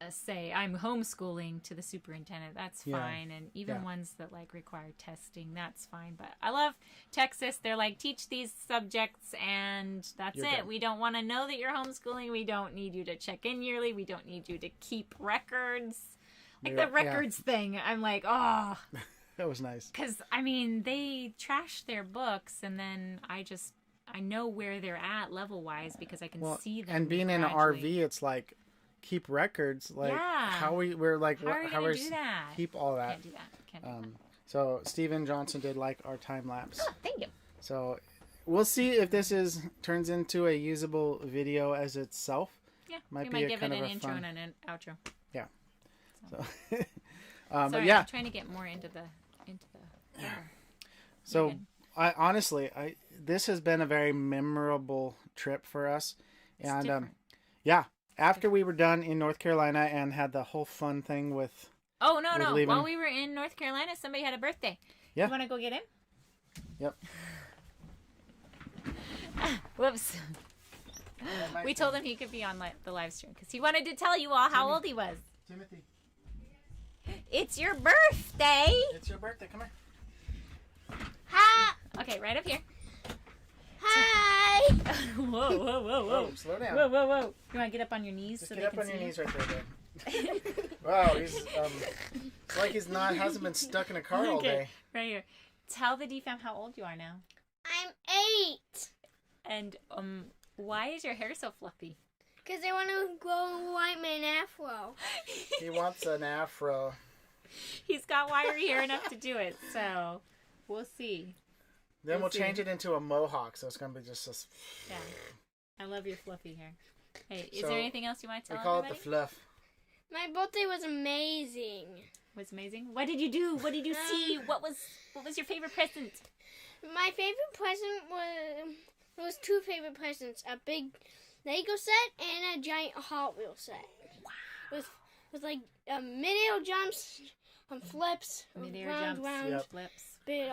say I'm homeschooling to the superintendent, that's fine. And even ones that require testing, that's fine. But I love Texas. They're teach these subjects and that's it. Good. We don't want to know that you're homeschooling. We don't need you to check in yearly. We don't need you to keep records. The records thing. I'm oh. That was nice. Because, they trash their books, and then I know where they're at level-wise because I can see them. And being in an RV, it's keep records. How are you do that? Keep all that. Can't do that. So Steven Johnson did our time lapse. Oh, thank you. So we'll see if this turns into a usable video as itself. Yeah, we might give it an intro and an outro. Yeah. So sorry, I'm trying to get more into the. Yeah. So this has been a very memorable trip for us, and after we were done in North Carolina and had the whole fun thing with. Oh no! While we were in North Carolina, somebody had a birthday. Yeah. You want to go get him? Yep. Whoops. We told him he could be on the live stream because he wanted to tell you all how old he was. Timothy. It's your birthday. It's your birthday. Come here. Hi. Okay, right up here. Hi. Whoa. Oh, slow down. Whoa. You want to get up on your knees? Just get up on your knees right there. Wow, he's it's like hasn't been stuck in a car all day. Right here. Tell the DFAM how old you are now. I'm 8. And why is your hair so fluffy? Because I want to grow a white man afro. He wants an afro. He's got wiry hair enough to do it, so we'll see. Then we'll change it into a mohawk, so it's going to be just this. Yeah. I love your fluffy hair. Hey, is there anything else you want to tell everybody? We call it the fluff. My birthday was amazing. Was amazing? What did you do? What did you see? What was your favorite present? My favorite present was two favorite presents: a big Lego set and a giant Hot Wheels set. Wow. With like mid-air jumps, flips, Mid-air round, jumps, flips. bit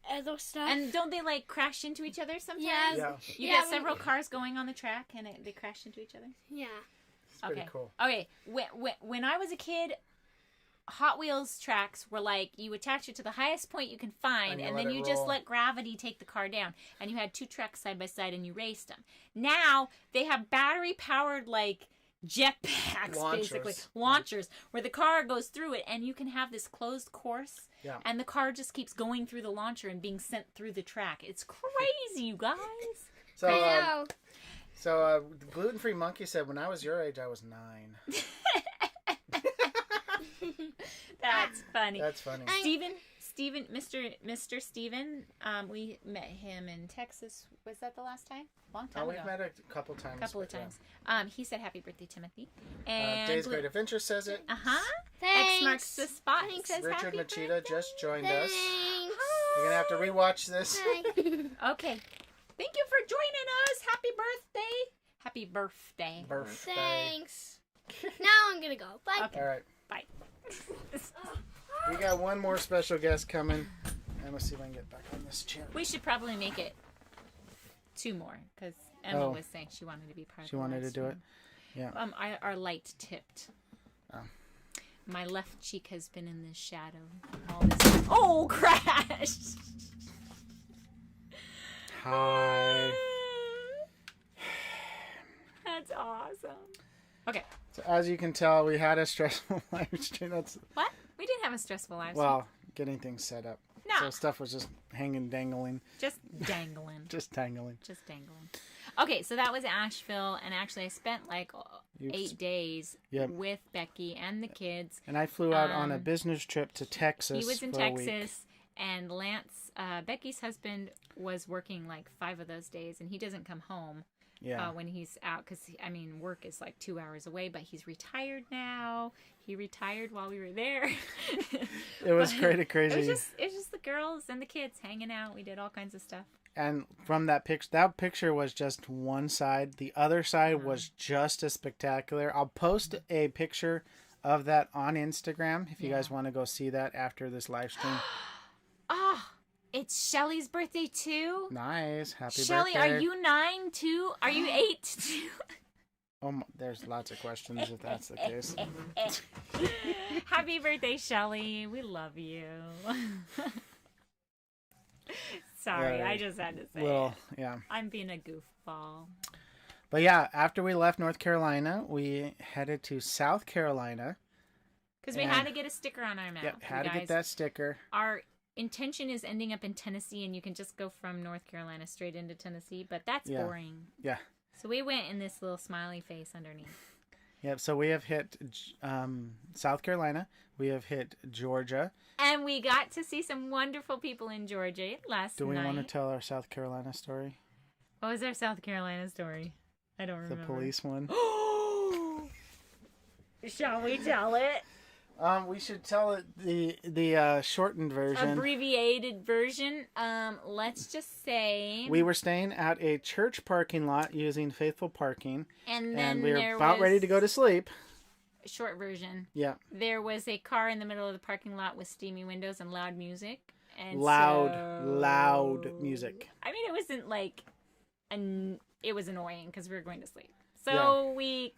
other stuff. And don't they like crash into each other sometimes? Yeah. You get several cars going on the track and they crash into each other? Yeah. It's pretty cool. Okay. When I was a kid, Hot Wheels tracks were like you attach it to the highest point you can find and then you just let gravity take the car down. And you had two tracks side by side and you raced them. Now they have battery powered like jetpacks, basically launchers, where the car goes through it and you can have this closed course and the car just keeps going through the launcher and being sent through the track. It's crazy, you guys. So the gluten-free monkey said, when I was your age, I was 9. That's funny. That's funny. Steven, Mr. Steven, we met him in Texas. Was that the last time? Long time ago. We've met a couple times. He said happy birthday, Timothy. And Day's Great Adventure says it. Thanks. X marks the spot. Says Richard happy Machida birthday. just joined us. Thanks. You're going to have to rewatch this. Okay. Thank you for joining us. Happy birthday. Happy birthday. Thanks. Now I'm going to go. Bye. Okay. All right. Bye. We got one more special guest coming. And let's see if I can get back on this chair. We should probably make it 2 more because Emma was saying she wanted to be part of it. She wanted to do it? Yeah. Our light tipped. Oh. My left cheek has been in the shadow all this time. Oh, crashed! Hi. That's awesome. Okay. So as you can tell, we had a stressful live stream. What? We didn't have a stressful live stream. Well, getting things set up. No. So stuff was just hanging, dangling. Just dangling. Just dangling. Just dangling. Okay, so that was Asheville, and actually I spent like 8 days with Becky and the kids. And I flew out on a business trip to Texas. He was in for a week. Texas, and Lance, Becky's husband, was working like 5 of those days, and he doesn't come home when he's out because, I mean, work is like 2 hours away, but he's retired now. He retired while we were there. It was crazy. It was just the girls and the kids hanging out. We did all kinds of stuff. And from that picture was just one side. The other side was just as spectacular. I'll post a picture of that on Instagram if you guys want to go see that after this live stream. It's Shelly's birthday too? Nice. Happy Shelly, birthday. are you 9 too? Are you 8 too? Oh, there's lots of questions if that's the case. Happy birthday, Shelly. We love you. Sorry, I just had to say it. Yeah. I'm being a goofball. But yeah, after we left North Carolina, we headed to South Carolina. Because we had to get a sticker on our map. Yep, had to get that sticker. Our intention is ending up in Tennessee, and you can just go from North Carolina straight into Tennessee, but that's boring. Yeah. So we went in this little smiley face underneath. Yep, so we have hit South Carolina. We have hit Georgia. And we got to see some wonderful people in Georgia last night. Do we want to tell our South Carolina story? What was our South Carolina story? I don't remember. The police one. Shall we tell it? We should tell it the shortened version. Abbreviated version. Let's just say we were staying at a church parking lot using Faithful Parking. And we were about ready to go to sleep. Short version. Yeah. There was a car in the middle of the parking lot with steamy windows and loud music. And loud music. I mean, it wasn't like it was annoying because we were going to sleep. So we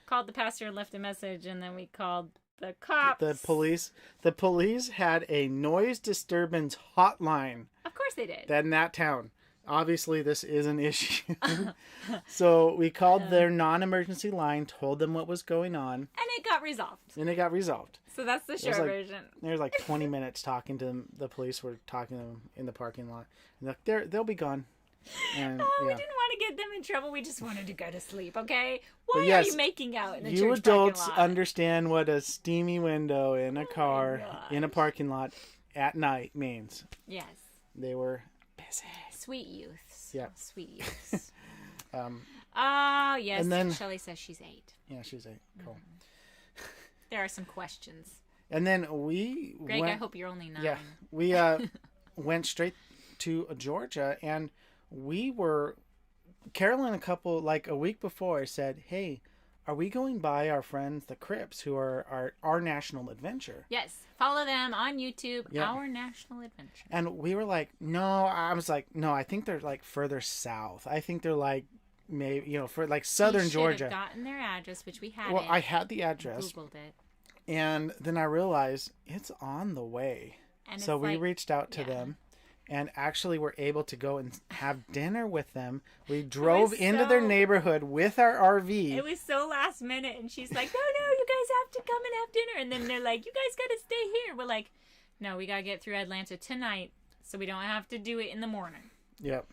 called the pastor and left a message, and then we called the cops. The police had a noise disturbance hotline. Of course they did. In that town. Obviously, this is an issue. So we called their non-emergency line, told them what was going on. And it got resolved. So that's the short version. There was like 20 minutes talking to them. The police were talking to them in the parking lot. And they'll be gone. And, we didn't want to get them in trouble. We just wanted to go to sleep, okay? Why are you making out in a church you adults parking lot? understand what a steamy window in a car in a parking lot at night means. Yes. They were busy. Sweet youths. Yeah. Sweet youths. Yes. And then Shelley says she's 8. Yeah, she's 8. Cool. There are some questions. And then Greg, I hope you're only 9. Yeah. We went straight to Georgia, and Carolyn, a week before, said, hey, are we going by our friends, the Crips, who are our National Adventure? Yes. Follow them on YouTube, Yep. Our National Adventure. And we were like, no. I was like, no, I think they're like further south. I think they're like, maybe, for like southern Georgia. We should have gotten their address, which we had. Well, I had the address. Googled it. And then I realized it's on the way. And so we reached out to them. And actually were able to go and have dinner with them. We drove into their neighborhood with our RV. It was so last minute. And she's like, no, you guys have to come and have dinner. And then they're like, you guys got to stay here. We're like, no, we got to get through Atlanta tonight so we don't have to do it in the morning. Yep.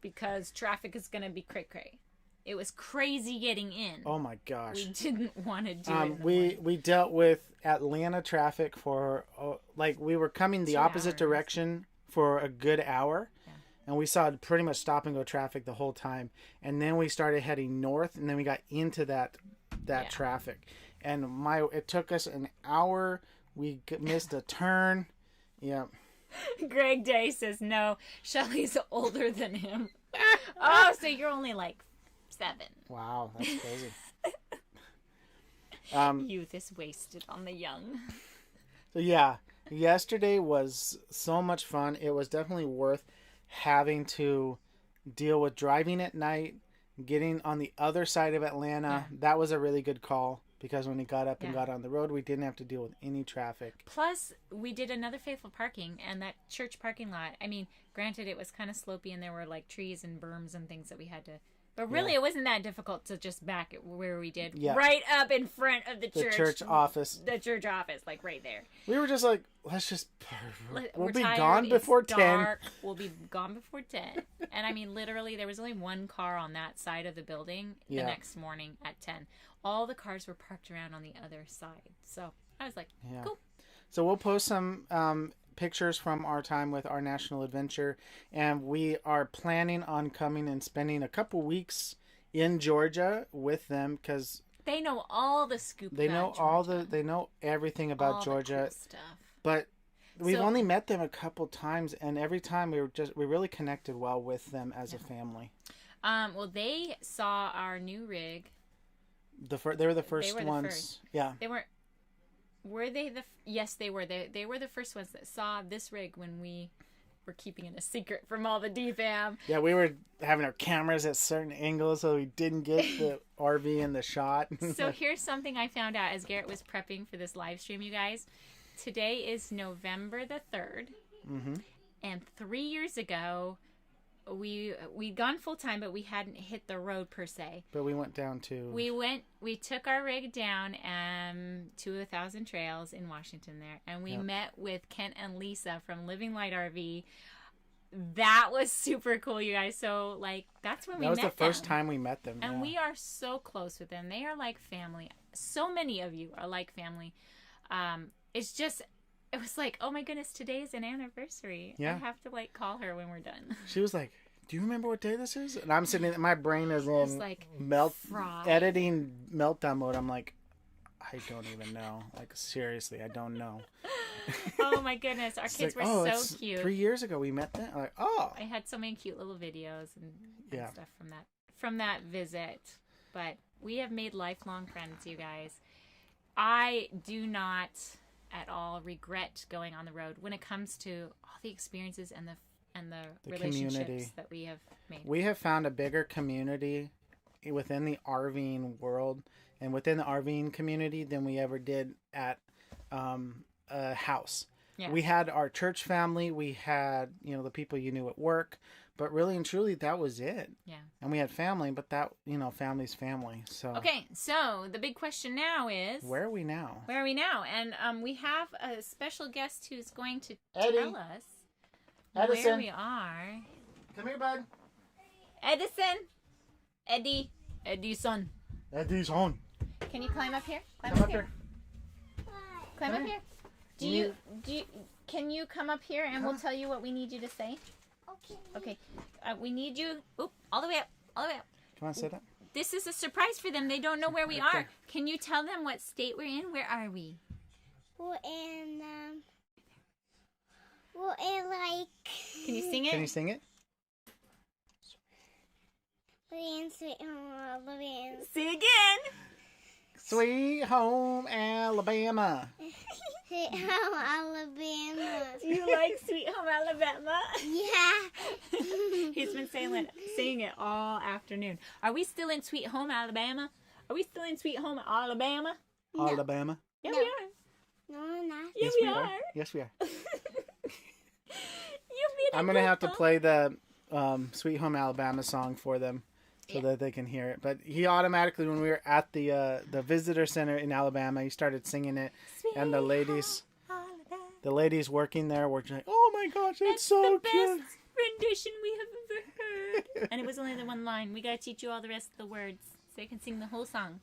Because traffic is going to be cray-cray. It was crazy getting in. Oh, my gosh. We didn't want to do it in the morning. We dealt with Atlanta traffic for, we were coming the opposite direction for a good hour, and we saw pretty much stop and go traffic the whole time, and then we started heading north, and then we got into that traffic, and it took us an hour. We missed a turn. Yeah. Greg Day says no, Shelly's older than him. Oh, so you're only like 7. Wow, that's crazy. Youth is wasted on the young. So yeah, yesterday was so much fun. It was definitely worth having to deal with driving at night, getting on the other side of Atlanta. Yeah. That was a really good call because when we got up and got on the road, we didn't have to deal with any traffic. Plus, we did another faithful parking, and that church parking lot, I mean, granted it was kind of slopey and there were like trees and berms and things that we had to... But really, it wasn't that difficult to just back it where we did. Yeah. Right up in front of the church. The church office. The church office, like right there. We were just like, we'll be gone before 10. Dark. We'll be gone before 10. And I mean, literally, there was only one car on that side of the building the next morning at 10. All the cars were parked around on the other side. So I was like, cool. So we'll post some pictures from our time with Our National Adventure, and we are planning on coming and spending a couple weeks in Georgia with them because they know all the scoop. They know everything about all Georgia. The cool stuff. But we've only met them a couple times, and every time we really connected well with them as a family. Well, they saw our new rig. They were the first ones. Yeah. They weren't. Were they Yes, they were. They were the first ones that saw this rig when we were keeping it a secret from all the DFAM. Yeah, we were having our cameras at certain angles so we didn't get the RV in the shot. So here's something I found out as Garrett was prepping for this live stream, you guys. Today is November the 3rd. Mm-hmm. And 3 years ago, we'd gone full time, but we hadn't hit the road per se. But we went down to... We took our rig down to 1,000 Trails in Washington there, and we met with Kent and Lisa from Living Light RV. That was super cool, you guys. So, that's when we met them. That was the first time we met them. And we are so close with them. They are like family. So many of you are like family. It's just... It was like, oh my goodness, today is an anniversary. Yeah. I have to call her when we're done. She was like, do you remember what day this is? And I'm sitting, my brain is in editing meltdown mode. I'm like, I don't even know. Seriously, I don't know. Oh my goodness, our kids were so cute. 3 years ago we met them. I had so many cute little videos and stuff from that visit. But we have made lifelong friends, you guys. I do not at all regret going on the road when it comes to all the experiences and the relationships community that we have made. We have found a bigger community within the RVing world and within the RVing community than we ever did at a house. Yeah. We had our church family, we had the people you knew at work, but really and truly that was it. Yeah. And we had family, but that family's family. So okay, so the big question now is where are we now? And we have a special guest who's going to tell us where we are. Come here, bud. Edison. Can you climb up here? Climb up here. Climb up here. Can you come up here and we'll tell you what we need you to say? Okay. We need you. Oop, all the way up. Come on, sit up. This is a surprise for them. They don't know where we are. Can you tell them what state we're in? Where are we? We're in Can you sing it? Can you sing it? Sweet Home Alabama. Say again. Sweet Home Alabama. Sweet Home Alabama. Do you like Sweet Home Alabama? Yeah. He's been saying it all afternoon. Are we still in Sweet Home Alabama? Are we still in Sweet Home Alabama? No. Alabama. Yeah, No. we are. No, we're not. Yeah, Yes, we are. Yes, we are. You made I'm going to have to play the Sweet Home Alabama song for them so that they can hear it. But he automatically, when we were at the visitor center in Alabama, he started singing it. And the ladies working there were like, oh my gosh, it's so the cute. best rendition we have ever heard. And it was only the one line. We got to teach you all the rest of the words so you can sing the whole song.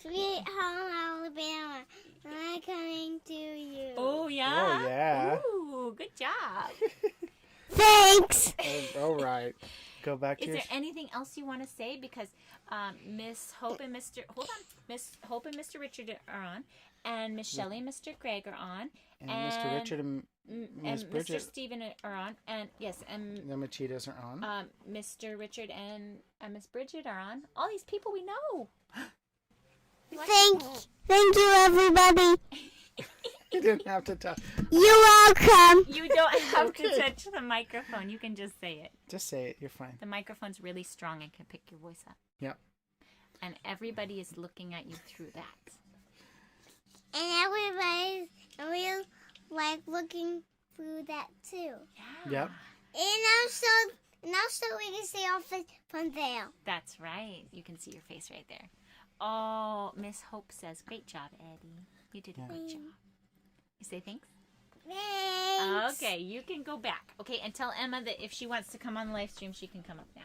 Sweet Home Alabama, I'm coming to you. Oh, yeah. Oh, yeah. Ooh, good job. Thanks. All right. Go back to Is your... there anything else you want to say? Because Miss Hope and Mr. Richard are on, and Miss Shelley and Mr. Greg are on, and Mr. Richard and Miss and Bridget. Mr. Stephen are on, and yes, and The Machitas are on. Mr. Richard and Miss Bridget are on. All these people we know. Thank you, everybody. You didn't have to talk. You're welcome. You don't have to touch the microphone. You can just say it. Just say it. You're fine. The microphone's really strong and can pick your voice up. Yep. And everybody is looking at you through that. And everybody's real like looking through that too. Yeah. Yep. And also we can see our face from there. That's right. You can see your face right there. Oh, Miss Hope says, great job, Eddie. You did a great job. You say thanks? Thanks. Okay, you can go back. Okay, and tell Emma that if she wants to come on the live stream, she can come up now.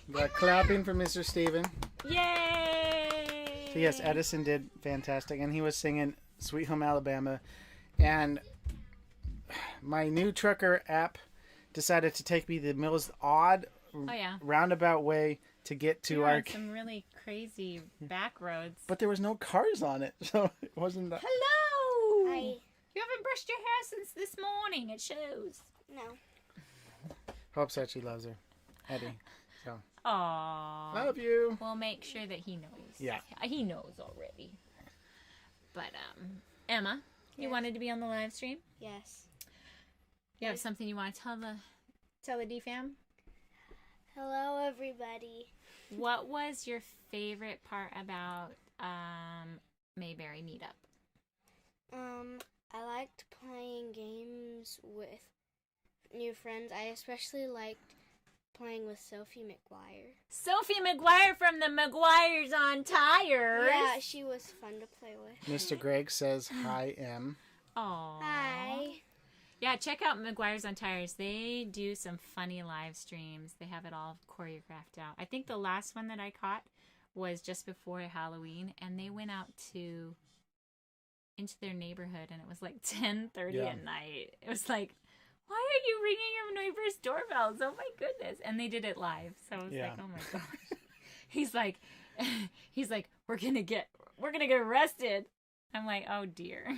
We got clapping for Mr. Steven. Yay! So yes, Edison did fantastic, and he was singing Sweet Home Alabama. And my new trucker app decided to take me the most odd roundabout way to get to our... some really crazy back roads. But there was no cars on it, so it wasn't that... Hello! Hi. You haven't brushed your hair since this morning. It shows. No. Hope said she loves her. Eddie. So. Aww. Love you. We'll make sure that he knows. Yeah. He knows already. But, Emma, you wanted to be on the live stream? Yes. You have something you want to tell the D-Fam? Hello, everybody. What was your favorite part about Mayberry Meetup? I liked playing games with new friends. I especially liked playing with Sophie McGuire. Sophie McGuire from the McGuires on Tires. Yeah, she was fun to play with. Mr. Greg says, hi, M. Aww. Hi. Yeah, check out McGuire's on Tires. They do some funny live streams. They have it all choreographed out. I think the last one that I caught was just before Halloween, and they went out into their neighborhood, and it was like 10:30 at night. It was like, why are you ringing your neighbor's doorbells? Oh my goodness! And they did it live, so I was like, oh my gosh. He's like, we're gonna get arrested. I'm like, oh dear.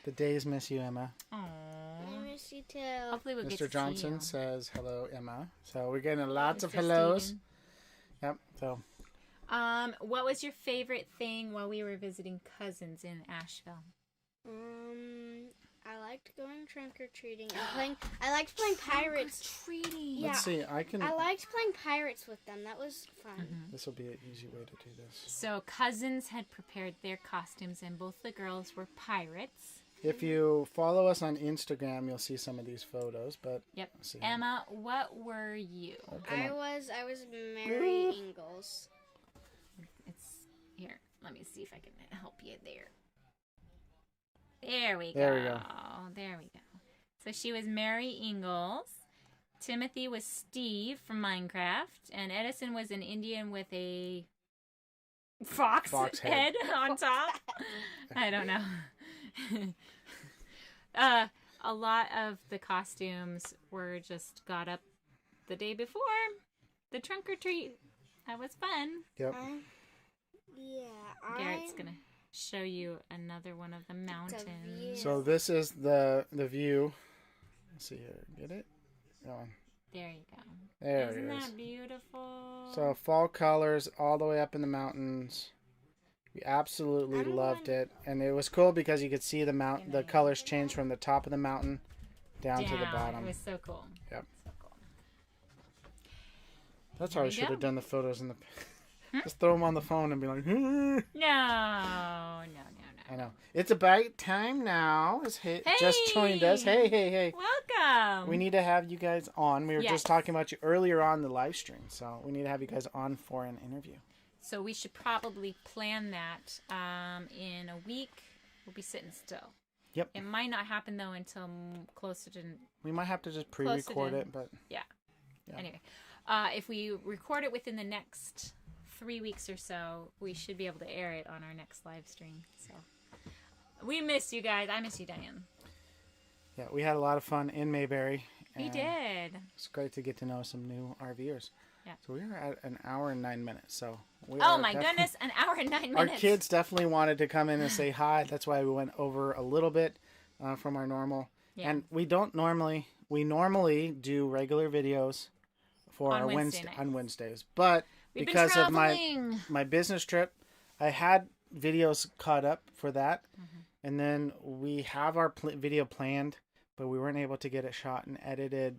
The days miss you, Emma. Aww. I miss you too. Hopefully we'll get to Mr. Johnson see you. says, hello, Emma. So we're getting lots of Mr. hellos. Steven. Yep, so. What was your favorite thing while we were visiting cousins in Asheville? I liked going trunk or treating and playing. I liked playing pirates. Treating. Yeah. Let's see, I liked playing pirates with them. That was fun. This will be an easy way to do this. So cousins had prepared their costumes, and both the girls were pirates. If you follow us on Instagram, you'll see some of these photos. But Yep. let's see. Emma, what were you? Oh, come I on. was Mary Ingalls. It's here. Let me see if I can help you there. There we go. There we go. There we go. So she was Mary Ingalls. Timothy was Steve from Minecraft, and Edison was an Indian with a fox head on top. I don't know. A lot of the costumes were just got up the day before the trunk or treat. That was fun. Yep. Garrett's gonna show you another one of the mountains. So this is the view. Let's see here. Get it? Go on. There you go. There Isn't it is. that beautiful? So fall colors all the way up in the mountains. We absolutely loved it, and it was cool because you could see the colors change from the top of the mountain down to the bottom. It was so cool. Yep. So cool. That's how I should have done the photos in the. Just throw them on the phone and be like, No. I know. It's about time now. Just joined us. Hey. Welcome. We need to have you guys on. We were just talking about you earlier on the live stream, so we need to have you guys on for an interview. So we should probably plan that in a week. We'll be sitting still. Yep. It might not happen, though, until closer to... We might have to just pre-record it, but... Yeah. Anyway, if we record it within the next 3 weeks or so, we should be able to air it on our next live stream. So we miss you guys. I miss you, Diane. Yeah, we had a lot of fun in Mayberry. We did. It's great to get to know some new RVers. Yeah. So we were at an hour and 9 minutes. So oh my goodness, an hour and 9 minutes. Our kids definitely wanted to come in and say hi. That's why we went over a little bit from our normal. Yeah. And we normally do regular videos for on Wednesdays. But because of my business trip, I had videos caught up for that. Mm-hmm. And then we have our video planned, but we weren't able to get it shot and edited.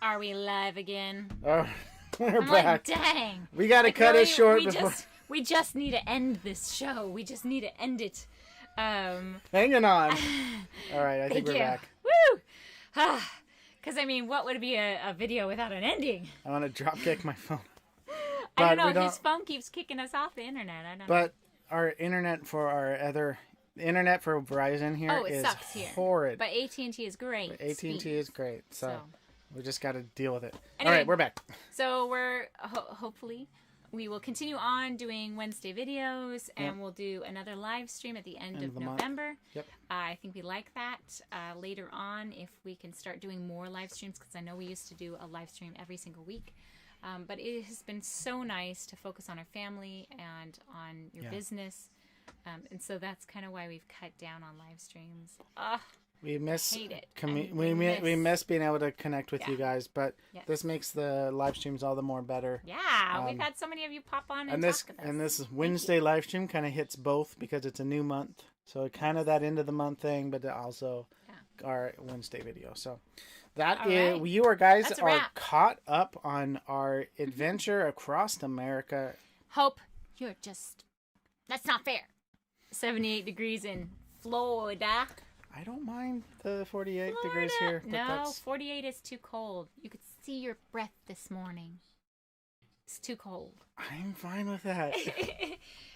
Are we live again? Oh, we're back. Like, dang. We got to cut it short we just need to end this show. We just need to end it. Hanging on. All right, I think we're back. Woo! Because, I mean, what would be a video without an ending? I want to drop kick my phone. I don't know. His phone keeps kicking us off the internet. I don't know. But our internet for internet for Verizon here is horrid. But AT&T is great. AT&T is great. So we just got to deal with it. Anyway, all right, we're back. So we're hopefully we will continue on doing Wednesday videos, and we'll do another live stream at the end of November. Yep. I think we like that. Later on, if we can start doing more live streams, because I know we used to do a live stream every single week. But it has been so nice to focus on our family and on your business. And so that's kind of why we've cut down on live streams. We miss hate it. We miss being able to connect with you guys, but this makes the live streams all the more better. Yeah, we've had so many of you pop on and talk with us. And this Wednesday live stream kind of hits both because it's a new month. So kind of that end of the month thing, but also our Wednesday video. So that is, you guys are caught up on our adventure across America. Hope you're just, that's not fair. 78 degrees in Florida. I don't mind the 48 degrees here. But no, 48 is too cold. You could see your breath this morning. It's too cold. I'm fine with that.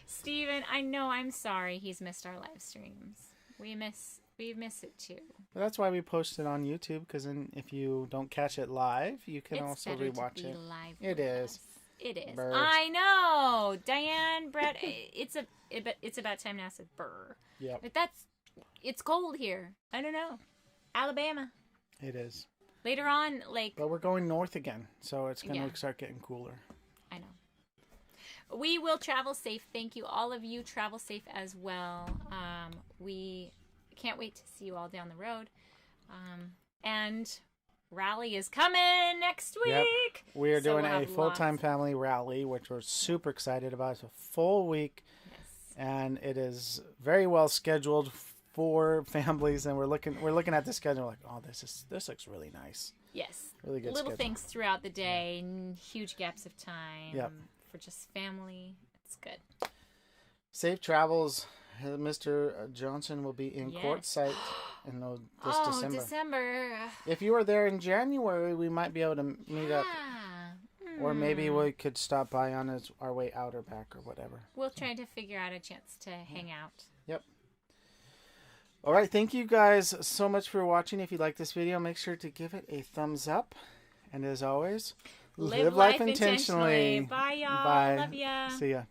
Steven, I know, I'm sorry he's missed our live streams. We miss it too. But that's why we post it on YouTube, because then if you don't catch it live, you can also rewatch it. Live it is. It is. Burr. I know. Diane, Brett, it's about time now, said burr. Yeah. But it's cold here. I don't know. Alabama. It is. Later on, But we're going north again, so it's going to start getting cooler. I know. We will travel safe. Thank you. All of you travel safe as well. We can't wait to see you all down the road. And rally is coming next week. Yep. We are doing a full-time family rally, which we're super excited about. It's a full week. Yes. And it is very well scheduled for families, and we're looking at the schedule like, oh, this looks really nice. Yes. Really good little schedule. Things throughout the day, huge gaps of time for just family. It's good. Safe travels. Mr. Johnson will be in Quartzsite in this December. If you are there in January, we might be able to meet up. Or maybe we could stop by on our way out or back or whatever. We'll try to figure out a chance to hang out. Yep. All right, thank you guys so much for watching. If you like this video, make sure to give it a thumbs up. And as always, live life intentionally. Bye, y'all. Bye. Love ya. See ya.